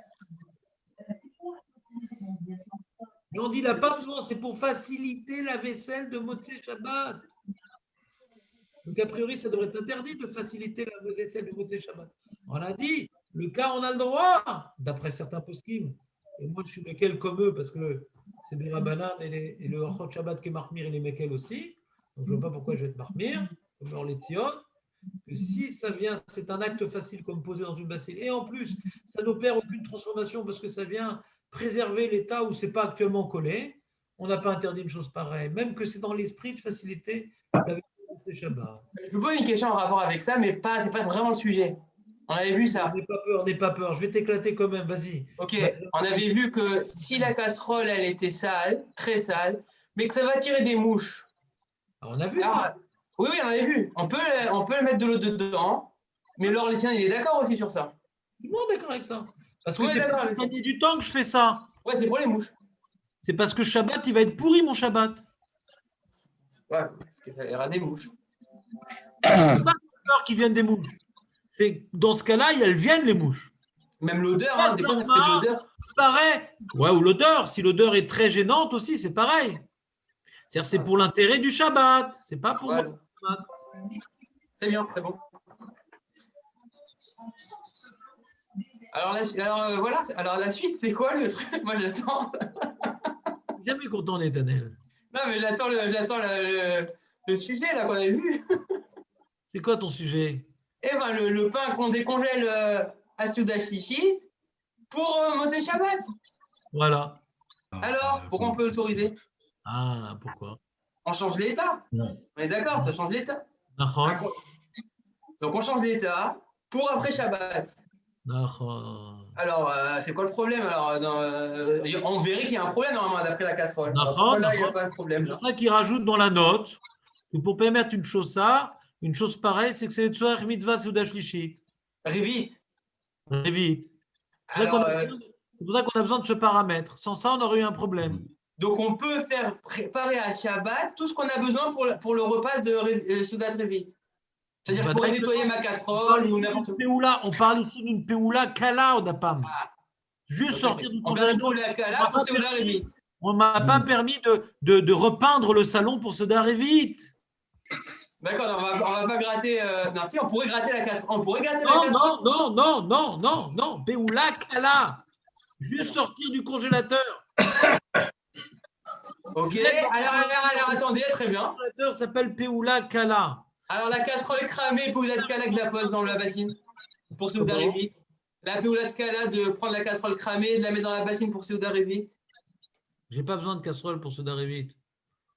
Mais on dit il n'a pas besoin, c'est pour faciliter la vaisselle de Motzei Shabbat. Donc, a priori, ça devrait être interdit de faciliter la vaisselle de Motzei Shabbat. On a dit, le cas, on a le droit, d'après certains poskim. Et moi, je suis Mekel comme eux, parce que c'est des Rabbanan et le Orchot Shabbat qui est Marmir et les Mekel aussi. Donc, je ne vois pas pourquoi je vais être Marmir, comme les Tion. que si ça vient, c'est un acte facile comme poser dans une bassine. Et en plus, ça n'opère aucune transformation parce que ça vient préserver l'état où c'est pas actuellement collé. On n'a pas interdit une chose pareille, même que c'est dans l'esprit de faciliter la vaisselle de Shabbat. Je vous pose une question en rapport avec ça, mais pas, c'est pas vraiment le sujet. On avait vu ça. N'aie pas peur, n'aie pas peur. Je vais t'éclater quand même, vas-y. Ok, on avait vu que si la casserole, elle était sale, très sale, mais que ça va tirer des mouches. Alors, on a vu Alors, ça. oui, on avait vu. On peut le mettre de l'eau dedans, mais Laure Lycien, il est d'accord aussi sur ça. Tout le monde est d'accord avec ça. Parce que Oui, c'est d'accord pour avec ça. gagner du temps que je fais ça. Ouais, c'est pour les mouches. C'est parce que Shabbat, il va être pourri, mon Shabbat. Ouais, parce que ça ira des mouches. C'est pas peur qu'ils viennent des mouches. C'est dans ce cas-là, elles viennent les mouches. Même l'odeur, hein, des fois, ça fait de l'odeur. Pareil. Ouais, ou l'odeur. Si l'odeur est très gênante aussi, c'est pareil. C'est-à-dire, c'est pour l'intérêt du Shabbat. C'est pas pour Ouais. moi. Shabbat. C'est bien, c'est bon. Alors, voilà. Alors, la suite, c'est quoi le truc? Moi, j'attends. Jamais content, Nathanel. Non, mais j'attends le sujet là qu'on a vu. C'est quoi ton sujet? Eh ben, le pain qu'on décongèle à Souda Shlichit pour monter Shabbat. Voilà. Alors, pourquoi on peut l'autoriser? Ah, pourquoi? On change l'état. Ouais. On est d'accord, ça change l'état. D'accord. Donc, on change l'état pour après Shabbat. D'accord. Alors, c'est quoi le problème? Alors, on verrait qu'il y a un problème normalement d'après la casserole. D'accord, Pourquoi là, il n'y a d'accord. pas de problème. C'est Là pour ça qu'ils rajoutent dans la note que pour permettre une chose pareille, c'est que c'est le Tzohar Mitzvah Seudah Shlichit. Rivit. Très vite. C'est Alors, pour ça qu'on a besoin de ce paramètre. Sans ça, on aurait eu un problème. donc, on peut faire préparer à Shabbat tout ce qu'on a besoin pour le repas de Seudat Rivit. C'est-à-dire Bah, pour d'accord. nettoyer ma casserole ou n'importe quoi. On parle ici d'une Péoula Kala au Dapam. Juste sortir du On fait congélateur. la Kala pour Seudat Rivit. On ne m'a pas permis de repeindre le salon pour Seudah Rivit. D'accord, on va pas gratter. Non, si, on pourrait gratter la casserole. On pourrait gratter la casserole. Non. Péoula Kala. Juste sortir du congélateur. Ok, alors, attendez, très bien. Le congélateur s'appelle Péoula Kala. Alors, la casserole cramée, Péoula de Kala que la pose dans la bassine pour Seudat Rivit. La Péoula de Kala de prendre la casserole cramée, de la mettre dans la bassine pour Seudat Rivit. J'ai pas besoin de casserole pour Seudah Rivit.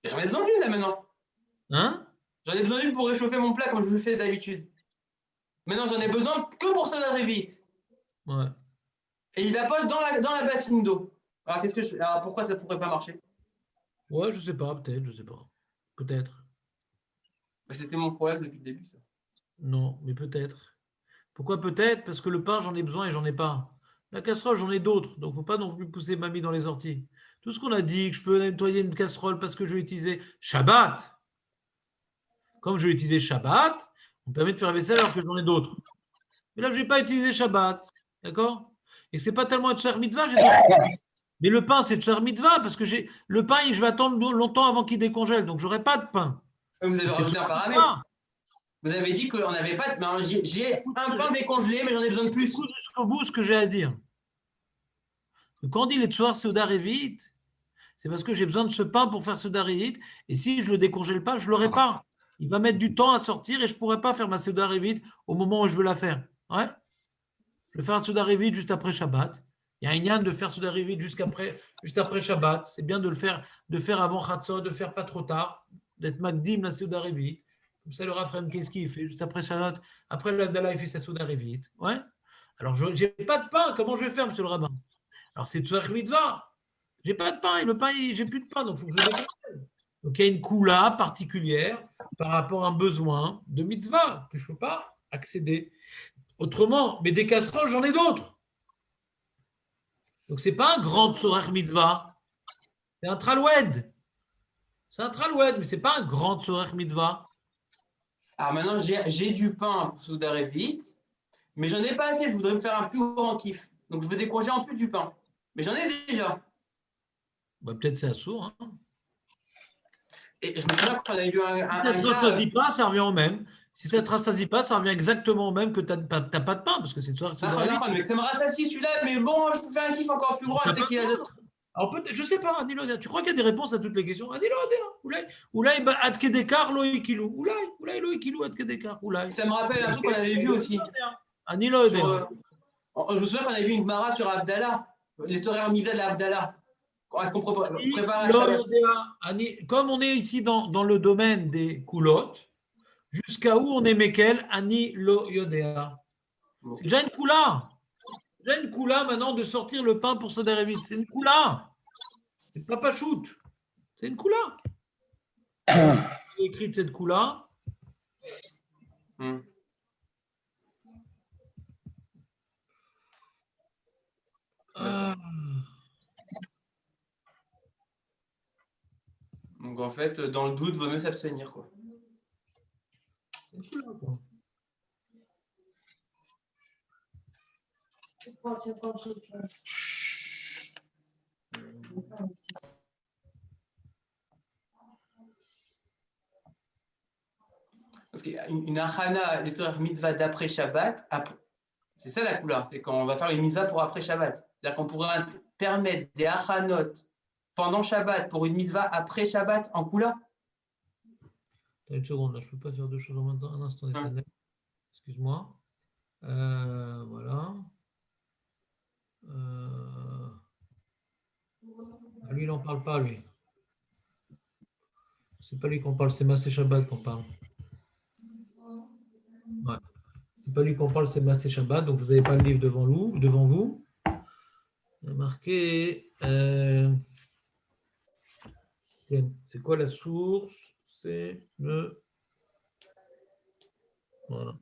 J'en ai besoin d'une là maintenant. Hein? J'en ai besoin d'une pour réchauffer mon plat comme je le fais d'habitude. Maintenant, j'en ai besoin que pour Seudat Rivit. Ouais. Et il la pose dans la bassine d'eau. Alors, qu'est-ce que je fais? Alors, pourquoi ça ne pourrait pas marcher? Ouais, je sais pas, peut-être, je sais pas. Peut-être. C'était mon problème depuis le début, ça. Non, mais peut-être. Pourquoi peut-être? Parce que le pain, j'en ai besoin et j'en ai pas. La casserole, j'en ai d'autres. Donc, il ne faut pas non plus pousser mamie dans les orties. Tout ce qu'on a dit, que je peux nettoyer une casserole parce que je vais utiliser Shabbat. Comme je vais utiliser Shabbat, on me permet de faire la vaisselle alors que j'en ai d'autres. Mais là, je ne vais pas utiliser Shabbat. D'accord? Et ce n'est pas tellement un Tzohar Mitzvah, j'ai d'autres. Mais le pain, c'est Tzohar Mitzvah parce que le pain, je vais attendre longtemps avant qu'il décongèle. Donc, je n'aurai pas de pain. Vous avez rajouté un paramètre. Vous avez dit qu'on n'avait pas de. J'ai un pain décongelé, mais j'en ai besoin de plus. Écoute jusqu'au bout ce que j'ai à dire. Quand on dit les Tzohar Seudah Rivit, c'est parce que j'ai besoin de ce pain pour faire Seudah Rivit. Et si je ne le décongèle pas, je ne l'aurai pas. Il va mettre du temps à sortir et je ne pourrai pas faire ma Seudah Rivit au moment où je veux la faire. Ouais. Je vais faire un Seudah Rivit juste après Shabbat. Il y a un yann de faire Seudah Rivit juste après Shabbat. C'est bien de le faire, avant Chatzot, de faire pas trop tard, d'être Magdim la Seudah Rivit. Comme ça, le Raphaël Kinski, il fait juste après Shabbat. Après l'Abdallah, il fait sa Seudah Rivit. Ouais. Alors, je n'ai pas de pain. Comment je vais faire, monsieur le rabbin? Alors, c'est Tzohar Mitzvah. Je n'ai pas de pain. Et le pain, j'ai plus de pain. Donc, il faut que je le décongèle. Donc, il y a une koula particulière par rapport à un besoin de mitzvah que je ne peux pas accéder. Autrement, mais des casseroles, j'en ai d'autres. Donc, ce n'est pas un grand Tzohar Mitzvah. C'est un traloued. C'est un traloued, mais ce n'est pas un grand Tzohar Mitzvah. Alors maintenant, j'ai du pain pour Seudah Rivit, mais j'en ai pas assez. Je voudrais me faire un plus grand kiff. Donc, je veux décongeler en plus du pain. Mais j'en ai déjà. Bah, peut-être c'est assourd. Hein. Et je me souviens qu'on a eu un si ça ne te rassasie pas, ça revient au même. Si ça ne te rassasie pas, ça revient exactement au même que tu n'as pas de pain, parce que c'est Tzohar Seudah Rivit. Mais ça me rassasie celui-là, mais bon, je peux faire un kiff encore plus grand avec qu'il y a d'autres. Alors peut-être, je ne sais pas, Ani lo yodea. Tu crois qu'il y a des réponses à toutes les questions? Ani lo yodea. Oulay ad kedekar lo ikilu. Oulay lo ikilu ad kedekar. Oulay. Ça me rappelle un truc qu'on avait vu aussi. Ani lo Sur, yodea. je me souviens qu'on avait vu une Gemara sur Avdallah, l'histoire Mida de l'Avdallah. Est-ce qu'on prépare un Lo Shabbat? yodea. Comme on est ici dans le domaine des coulottes, jusqu'à où on est Mekel? Ani lo yodea. Bon. C'est déjà une coula. Déjà une coula maintenant de sortir le pain pour se déréviter. C'est une coula. C'est pas pachout. C'est une coula. J'ai écrit de cette coula. Hmm. Donc en fait, dans le doute, vaut mieux s'abstenir, quoi. C'est une coula, quoi. Parce qu'il y a une achana, l'histoire mitzvah d'après Shabbat, c'est ça la couleur, c'est quand on va faire une mitzvah pour après Shabbat. C'est-à-dire qu'on pourrait permettre des achanot pendant Shabbat pour une mitzvah après Shabbat en couleur. Une seconde, là, je ne peux pas faire deux choses en même temps. Un instant, d'éternel. Excuse-moi. Voilà. Lui, il n'en parle pas, lui. C'est pas lui qu'on parle, c'est Massé Shabbat qu'on parle. Ouais. C'est pas lui qu'on parle, c'est Massé Shabbat. Donc, vous n'avez pas le livre devant vous. Il y a marqué. C'est quoi la source? C'est le. Voilà.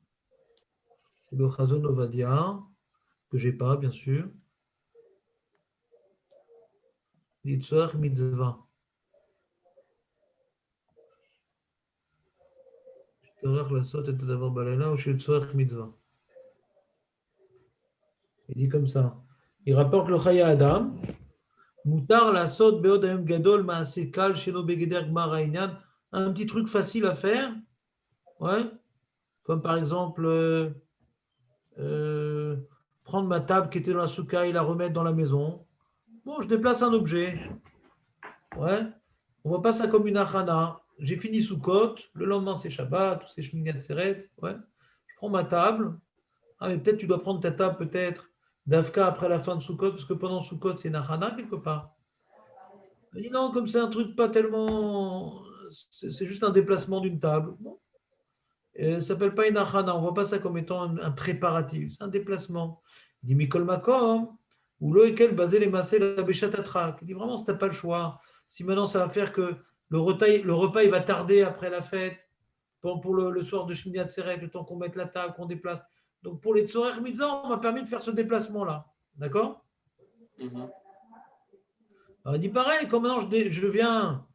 C'est le Chazon Ovadia, que j'ai pas, bien sûr. Yitzhak Mitzvah. Il dit comme ça. Il rapporte le Chaya Adam. Moutar la sot beod ayom gadol maaseh kal shelo begeder gmar ha'inyan. Un petit truc facile à faire. Ouais. Comme par exemple, prendre ma table qui était dans la souka et la remettre dans la maison. Bon, je déplace un objet. Ouais. On ne voit pas ça comme une achana. J'ai fini Soukot, le lendemain c'est Shabbat, ou c'est Shmini Atzeret. Ouais. Je prends ma table. Ah, mais peut-être tu dois prendre ta table, peut-être, d'Afka après la fin de Soukot, parce que pendant Soukot c'est une achana quelque part. Il dit non, comme c'est un truc pas tellement. C'est juste un déplacement d'une table. Bon. Ça ne s'appelle pas une achana, on ne voit pas ça comme étant un préparatif, c'est un déplacement. Il dit Mikol Makom, ou Loekel basé les massés la béchatatrak. Il dit vraiment, si tu n'as pas le choix, si maintenant ça va faire que le repas il va tarder après la fête, pour le soir de Shmini Atzeret, le temps qu'on mette la table, qu'on déplace. Donc pour les Tzorer Mitzvah, on m'a permis de faire ce déplacement-là. D'accord? Alors, il dit pareil, comme maintenant je viens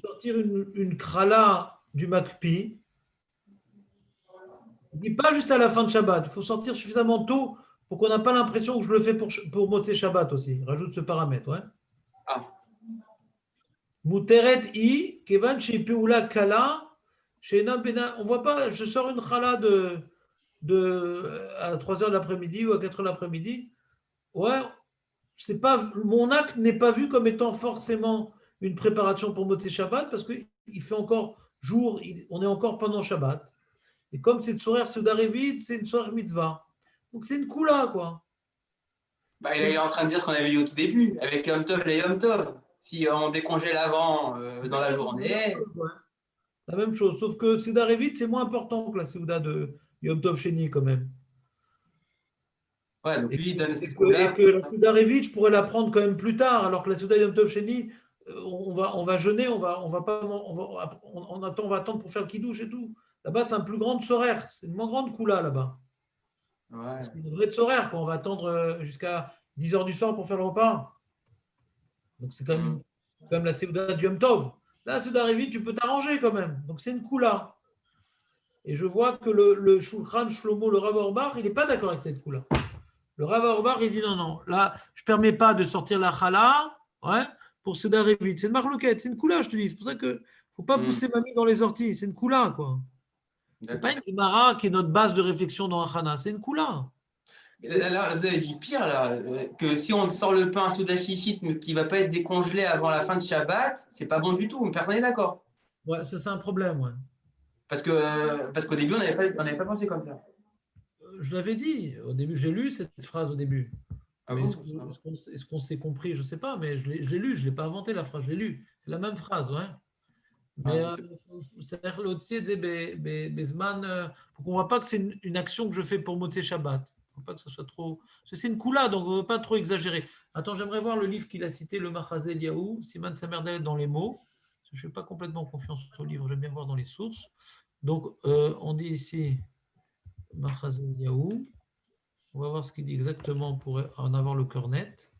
sortir une krala du Makpi. Il dit pas juste à la fin de Shabbat. Il faut sortir suffisamment tôt pour qu'on n'ait pas l'impression que je le fais pour Motzei Shabbat aussi. Rajoute ce paramètre. Ouais. Muteret i, kevan shepeula kala, shena bena. On voit pas, je sors une chala à 3h de l'après-midi ou à 4h de l'après-midi. Ouais, c'est pas, mon acte n'est pas vu comme étant forcément une préparation pour Motzei Shabbat parce qu'il fait encore jour, on est encore pendant Shabbat. Et comme c'est une soirée Seudarevit, c'est une soirée mitzvah. Donc c'est une coula, quoi. Bah, il est en train de dire ce qu'on avait vu au tout début, avec Yom Tov et Yom Tov. Si on décongèle avant dans la journée. La même chose, sauf que Seudarevit, c'est moins important que la Seuda de Yom Tov Sheni, quand même. Ouais, donc lui, il donne cette coula. Et que la Seudarevit, je pourrais la prendre quand même plus tard, alors que la Seuda Yom Tov Sheni, on va jeûner, on va attendre pour faire le kidouche et tout. Là-bas, c'est un plus grand tzorer, c'est une moins grande coula là-bas. Ouais. C'est une vraie tzorer quand on va attendre jusqu'à 10h du soir pour faire le repas. Donc c'est quand même la Seuda du Yom Tov. Là, Seudarevit, tu peux t'arranger quand même. Donc c'est une coula. Et je vois que le Shulchan Shlomo, le Rav Auerbach, il n'est pas d'accord avec cette coula. Le Rav Auerbach, il dit non, là, je ne permets pas de sortir la chala pour Seudarevit. C'est une marloquette, c'est une coula, je te dis. C'est pour ça qu'il ne faut pas pousser mamie dans les orties. C'est une coula, quoi. Ce n'est pas une Gemara qui est notre base de réflexion dans Achana, c'est une coula. Là, vous avez dit pire, là, que si on sort le pain Souda Chichit, mais qui ne va pas être décongelé avant la fin de Shabbat, c'est pas bon du tout. Personne n'est d'accord. Ouais, ça, c'est un problème, ouais. Parce qu'au début, on n'avait pas pensé comme ça. Je l'avais dit, au début, j'ai lu cette phrase au début. Ah Mais bon est-ce qu'on s'est compris? Je ne sais pas, mais je l'ai lu, je ne l'ai pas inventé la phrase, je l'ai lu. C'est la même phrase, ouais. Mais c'est-à-dire l'autre, Bezman, faut qu'on ne voit pas que c'est une action que je fais pour Motzei Shabbat. Il ne faut pas que ce soit trop. Parce que c'est une coula, donc on ne veut pas trop exagérer. Attends, j'aimerais voir le livre qu'il a cité, le Machazé Eliaou, Siman Samerdalet dans les mots. Je ne fais pas complètement confiance au livre, j'aime bien voir dans les sources. Donc, on dit ici Machazé Eliaou. On va voir ce qu'il dit exactement pour en avoir le cœur net.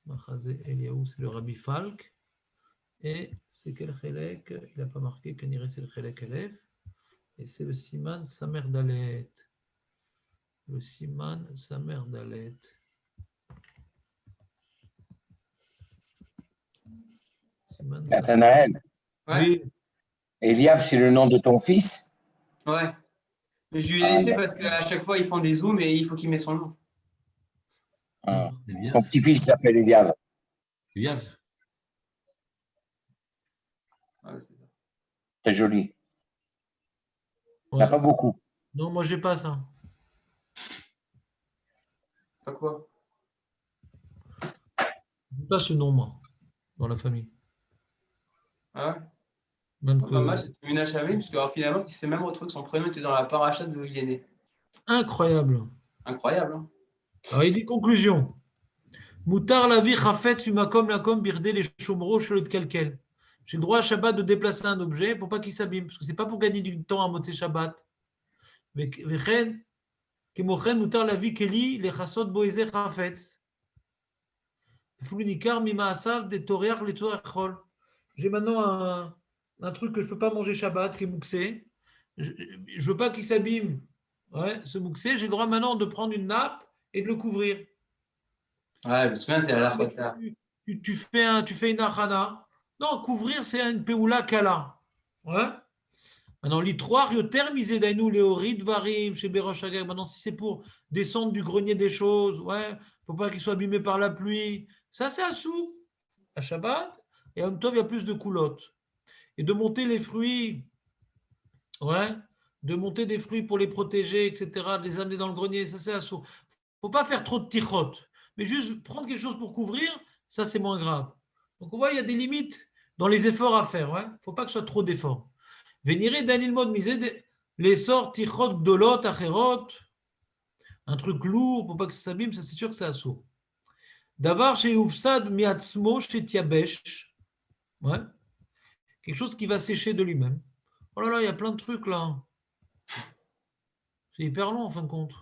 Machazé Eliaou, c'est le Rabbi Falk. Et c'est quel chélek? Il n'a pas marqué, Kaniré, c'est le chélek Elef. Et c'est le Siman Samer Dalet. Le Siman Samer Dalet. Nathanaël, Ouais. Oui, Eliab, c'est le nom de ton fils? Ouais. Mais je lui ai laissé parce qu'à chaque fois, ils font des zooms et il faut qu'il mette son nom. Ah. Eliab. Ton petit-fils s'appelle Eliab. Eliab. Ouais, c'est ça. C'est joli. Il n'y ouais. en a pas beaucoup. Non, moi, j'ai pas ça. Pas quoi? J'ai pas ce nom, moi, dans la famille. Ah ouais? Même Pas mal, que. c'est Mina Chamé, parce que alors, finalement, il s'est même retrouvé que son prénom était dans la paracha d'où il est né. Incroyable. Incroyable, hein? Alors, il dit conclusion. Moutar la vie chafetz mimakom lakom birdé les chomro chez le kalkel. J'ai le droit à Shabbat de déplacer un objet pour pas qu'il s'abîme, parce que c'est pas pour gagner du temps à Motzei Shabbat. Vechen, kemochen moutar la vie keli les chasot boézer chafetz. Foulinikar mima asav de toriach les tzorachol. J'ai maintenant un truc que je peux pas manger Shabbat qui est mouxé. Je veux pas qu'il s'abîme. Ouais, ce mouxé, j'ai le droit maintenant de prendre une nappe et de le couvrir. Ouais, je me souviens, c'est à la fois ça. Tu fais une achana. Non, couvrir, c'est une peoula kala. Ouais. Maintenant, l'itroir, yoter misedainu leorid varim chez Berosh Hagag. Maintenant, si c'est pour descendre du grenier des choses, ouais, faut pas qu'il soit abîmé par la pluie. Ça, c'est assou. À Shabbat. Et à Yom Tov, il y a plus de coulottes. Et de monter les fruits, ouais, de monter des fruits pour les protéger, etc., de les amener dans le grenier, ça, c'est assou. Faut pas faire trop de tichot. Mais juste prendre quelque chose pour couvrir, ça, c'est moins grave. Donc, on voit, il y a des limites dans les efforts à faire. Il ne faut pas que ce soit trop d'efforts. Véniré Daniel Mod misé les sorts tichot dolot acherot, un truc lourd pour pas que ça s'abîme, ça c'est sûr que c'est assaut. Davar chez Ufsad miatzmo chez Tiabesh, ouais, quelque chose qui va sécher de lui-même. Oh là là, il y a plein de trucs là. C'est hyper long en fin de compte.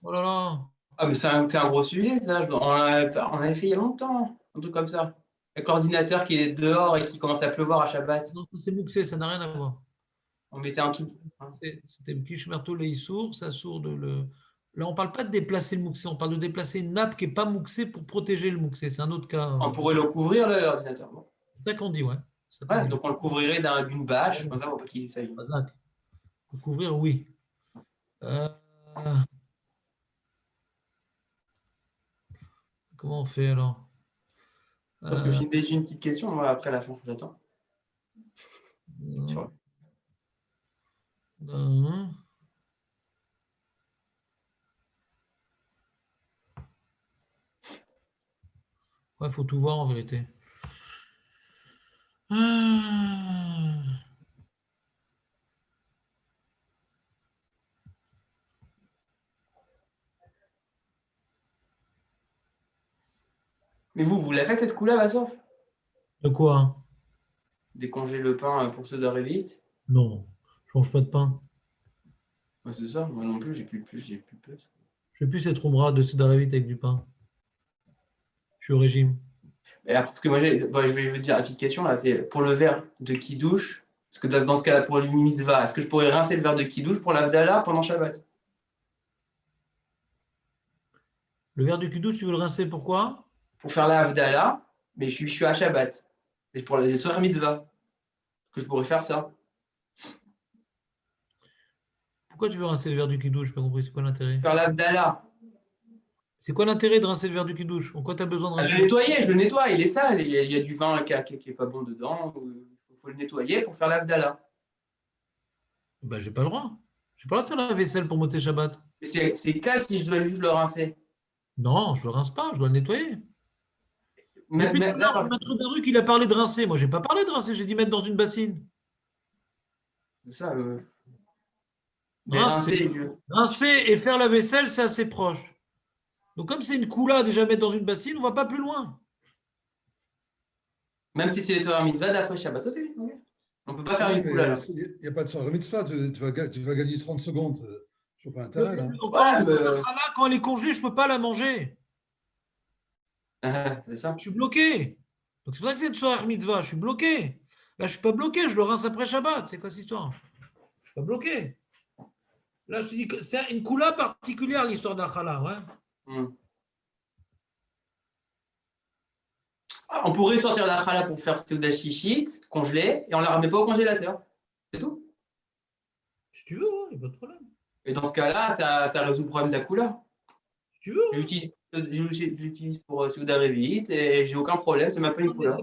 Oh là là. Ah, mais c'est un gros sujet, ça. On avait fait il y a longtemps, un truc comme ça. Avec l'ordinateur qui est dehors et qui commence à pleuvoir à Shabbat. Non, c'est mouxé, ça n'a rien à voir. On mettait un truc. Hein. C'était Kishmerto Leissour, ça sourde le. Là, on ne parle pas de déplacer le mouxé, on parle de déplacer une nappe qui n'est pas mouxée pour protéger le mouxé. C'est un autre cas. On pourrait le couvrir, là, l'ordinateur. Bon. C'est ça qu'on dit, ouais. Ouais, donc on le couvrirait d'une bâche, comme ça, pour pas qu'il s'abîme. Pour couvrir, oui. Comment on fait alors? Parce que j'ai une petite question, moi, après la fin, j'attends. Ouais, faut tout voir en vérité. Mais vous la faites cette coup-là, Vassov? De quoi? Décongeler le pain pour ceux d'arriver vite? Non, je mange pas de pain. Ouais, c'est ça, moi non plus, j'ai plus de peu. Je fais plus cette roumra de vite avec du pain. Je suis au régime. Et après, parce que moi, je vais vous dire la petite question là, c'est pour le verre de Kidouche, parce que dans ce cas-là, pour le mitzvah, est-ce que je pourrais rincer le verre de Kidouche pour l'Avdallah pendant Shabbat? Le verre du kidouche, tu veux le rincer, pourquoi? Pour faire l'Avdallah, mais je suis à Shabbat. Et pour les soirs mitzvah, que je pourrais faire ça. Pourquoi tu veux rincer le verre du kidouche? Je n'ai pas compris. C'est quoi l'intérêt? Faire l'Avdala. C'est quoi l'intérêt de rincer le verre du kidouche? En quoi tu as besoin de Ah, rincer? le nettoyer, je le nettoie, il est sale. Il y a du vin qui n'est pas bon dedans. Il faut le nettoyer pour faire l'Avdala. Ben, j'ai pas le droit. J'ai pas le droit de faire la vaisselle pour Motzei Shabbat. Mais c'est calme si je dois juste le rincer. Non, je le rince pas, je dois le nettoyer. Mais, Depuis tout à là, l'heure, Maître Baruch, il a parlé de rincer. Moi, j'ai pas parlé de rincer, j'ai dit mettre dans une bassine. ça, mais Rincer. rincer, Rincer et faire la vaisselle, c'est assez proche. Donc, comme c'est une coula déjà mettre dans une bassine, on va pas plus loin. même si c'est les Torah mitzvah d'après Shabbat, ok. On ne peut pas faire Oui, une mais coula là. il n'y a pas de Torah mitzvah, tu vas gagner 30 secondes. Je vois pas intérêt, là. Encore une fois, Ouais, la challah, quand elle est congelée, je peux pas la manger. c'est ça. Je suis bloqué. Donc, c'est pour ça que c'est de soir mitzvah. Je suis bloqué. Là, je suis pas bloqué. Je le rince après Shabbat. C'est quoi cette histoire? Je suis pas bloqué. Là, je te dis que c'est une coula particulière, l'histoire de la challah. Ouais. On pourrait sortir la challah pour faire Seuda Shishit, congelée, et on ne la remet pas au congélateur. C'est tout. Si tu veux, il n'y a pas de problème. Et dans ce cas-là, ça résout le problème de la couleur. Si tu veux. J'utilise pour Seuda Revit et j'ai aucun problème, c'est même pas une Non, mais couleur.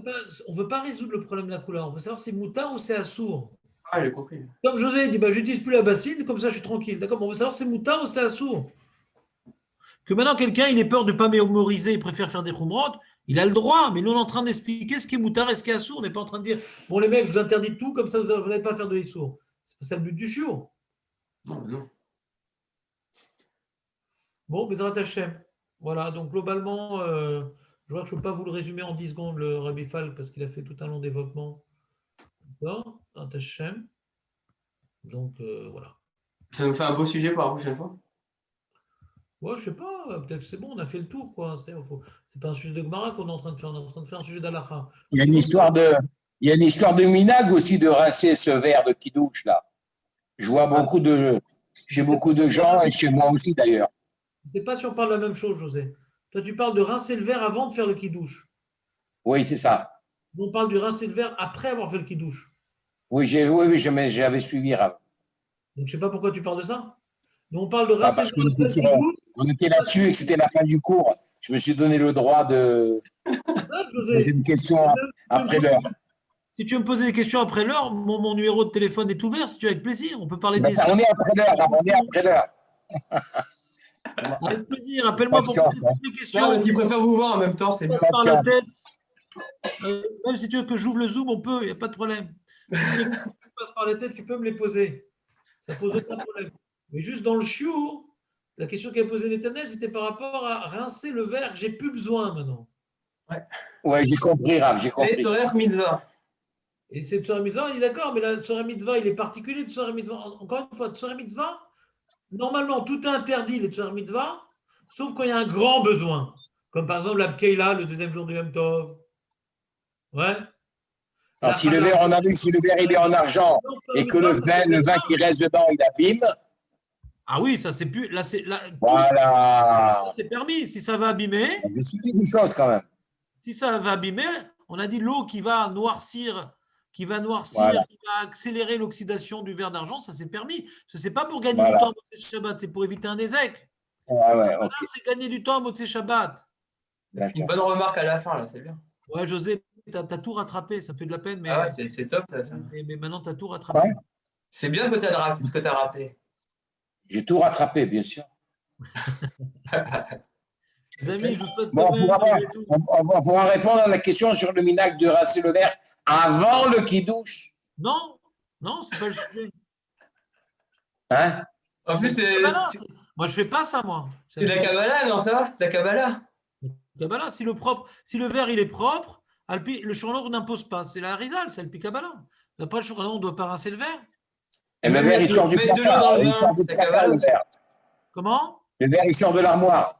on ne veut pas résoudre le problème de la couleur. On veut savoir si c'est moutard ou c'est assour. Ah, j'ai compris. Comme José dit, bah, j'utilise plus la bassine, comme ça je suis tranquille. D'accord, mais on veut savoir si c'est moutard ou c'est assour. Que maintenant quelqu'un, il ait peur de ne pas mémoriser, il préfère faire des khumrot, il a le droit, mais nous on est en train d'expliquer ce qui est moutard et ce qui est assour. On n'est pas en train de dire, bon les mecs, je vous interdis tout, comme ça vous n'allez pas faire de issour. C'est pas ça le but du shiur. Non. Bon, Bezrat Hashem. Voilà, donc globalement, je vois que je ne peux pas vous le résumer en 10 secondes, le Rabbi Fall, parce qu'il a fait tout un long développement. D'accord, Bezrat Hashem. Donc voilà. Ça nous fait un beau sujet pour la prochaine fois. Ouais, je sais pas, peut-être c'est bon, on a fait le tour, quoi. C'est pas un sujet de Gemara qu'on est en train de faire, on est en train de faire un sujet d'Alacha. Il y a une histoire de minag aussi de rincer ce verre de kidouche là. Je vois chez beaucoup de gens et chez moi aussi d'ailleurs. Je ne sais pas si on parle de la même chose, José. Toi, tu parles de rincer le verre avant de faire le kidouche. Oui, c'est ça. Nous, on parle de rincer le verre après avoir fait le kidouche. Oui, j'avais suivi Rav. Donc, je ne sais pas pourquoi tu parles de ça. Nous, on parle de Ah, rincer parce le verre après le kidouche. on était là-dessus et que c'était la fin du cours. Je me suis donné le droit de Ça, José, poser une question après l'heure. si tu veux me poser des questions après l'heure, mon numéro de téléphone est ouvert, si tu veux, avec plaisir. On peut parler Ben des... ça, on est après l'heure, Rav, on est après l'heure. Avec plaisir, appelle-moi pour poser des questions. Non, parce qu'ils préfèrent vous voir en même temps, c'est bien. Par la tête. Même si tu veux que j'ouvre le Zoom, on peut, il n'y a pas de problème. Si tu passes par la tête, tu peux me les poser. Ça pose aucun problème. Mais juste dans le chiot, la question qu'a posée l'Éternel, c'était par rapport à rincer le verre. J'ai plus besoin maintenant. Oui, j'ai compris, Rav, j'ai C'est compris. Torah mitzvah. Et c'est Tsora Mitzvah, il est d'accord, mais la Tsora Mitzvah, il est particulier de Tsora Mitzvah. Encore une fois, Tsora Mitzvah, normalement, tout est interdit, les Tsora Mitzvah, sauf quand il y a un grand besoin. Comme par exemple la Keila, le deuxième jour du Yom Tov. Ouais. Alors, si le verre, on a vu, si le verre il est en argent et que le vin qui reste dedans, il abîme. Ah oui, ça c'est plus. Là, c'est Voilà. c'est permis. Si ça va abîmer, Il suffit d'une chose quand même. si ça va abîmer, on a dit l'eau qui va noircir, Voilà. qui va accélérer l'oxydation du verre d'argent, ça c'est permis. Ce n'est pas pour gagner Voilà. du temps à Motzei Shabbat, c'est pour éviter un ézec. Ouais, Là, ok. c'est gagner du temps à Motzei Shabbat. Une bonne remarque à la fin, là, c'est bien. Ouais, José, tu as tout rattrapé, ça fait de la peine, mais, Ah ouais, c'est top, ça. mais maintenant tu as tout rattrapé. Ouais. C'est bien ce que tu as rappelé. J'ai tout rattrapé, bien sûr. Les amis, je vous souhaite Bon, quand même. on pourra répondre à la question sur le minag de rincer le verre avant le kidouche. Non, c'est pas le sujet. Hein? En plus, c'est Moi, je fais pas ça, moi. de la Kabbalah, non, ça va? De la Kabbalah? Kabbalah, si le verre il est propre, le Shulchan n'impose pas. C'est la Harizal, c'est le Kabbalah. D'après le Shulchan, on ne doit pas rincer le verre. Et le verre, il sort du Mettre de l'eau dans le placard. Il vin, sort du la placard, Kabbalah. le verre. Comment? Le verre, il sort de l'armoire.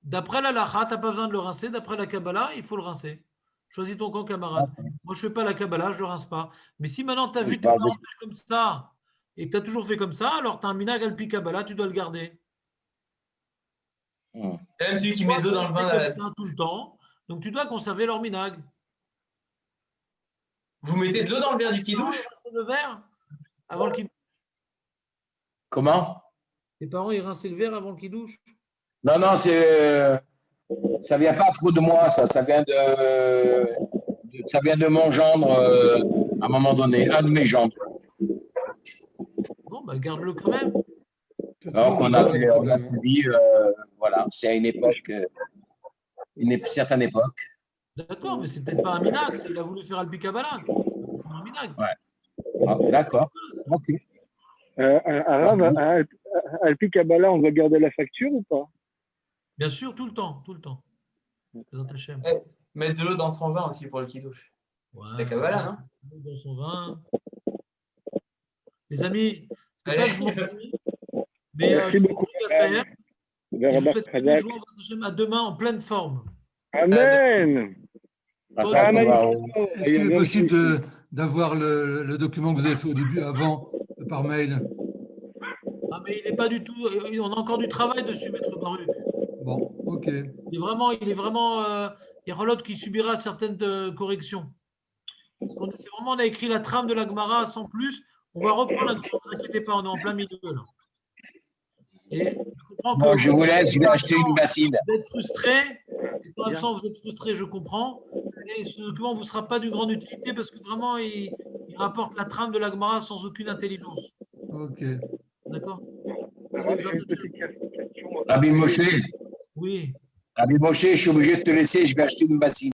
D'après la Lacha, tu n'as pas besoin de le rincer. D'après la Kabbalah, il faut le rincer. Choisis ton camp, camarade. Moi, je ne fais pas la Kabbalah, je ne le rince pas. Mais si maintenant tu as vu tes parents faire comme ça et que tu as toujours fait comme ça, alors tu as un minag alpi Kabbalah, tu dois le garder. Même celui qui met de l'eau dans le vin. Là. Tout le temps. Donc tu dois conserver leur minag. Vous mettez de l'eau dans le verre du kidouche? Le verre avant le kidouche. Comment? Tes parents, ils rinçaient le verre avant qu'ils douchent? Non, non, ça vient pas trop de moi, ça vient de mon gendre à un moment donné, un de mes gendres. Bon, bah, garde-le quand même. Alors qu'on on a suivi, voilà, c'est à une époque, une certaine époque. D'accord, mais c'est peut-être pas un minag, il a voulu faire Alpi-Kabbalah. C'est un minag. Ouais. Ah, d'accord. Ok. Arabe, Alpi Kabbalah, on doit garder la facture ou pas? Bien sûr, tout le temps, tout le temps. Présente Hachem. Mettre de l'eau dans son vin aussi pour le kidouche. Ouais, C'est Kabbalah, non? dans son vin. Les amis, c'est Allez. pas que je m'ennuie, mais Merci j'ai beaucoup. beaucoup à faire. Et je vous souhaite tous les jours à demain en pleine forme. Amen. Est-ce qu'il est possible d'avoir le document que vous avez fait au début avant par mail? Ah, mais il n'est pas du tout. On a encore du travail dessus, Maître Baruch. Bon, ok. Il est vraiment. Il y a Rolot qui subira certaines corrections. Parce c'est vraiment, on a écrit la trame de la Gemara sans plus. On va reprendre la Gemara, ne vous inquiétez pas, on est en plein milieu là. Et je comprends que Bon, je vous laisse, je vais acheter une bassine. Vous êtes frustré. Pour l'instant, vous êtes frustré, je comprends. Et ce document ne vous sera pas d'une grande utilité parce que vraiment, il rapporte la trame de la Gemara sans aucune intelligence. Ok. D'accord? J'ai une petite question. Rabbi Moshe, Oui. je suis obligé de te laisser, je vais acheter une bassine.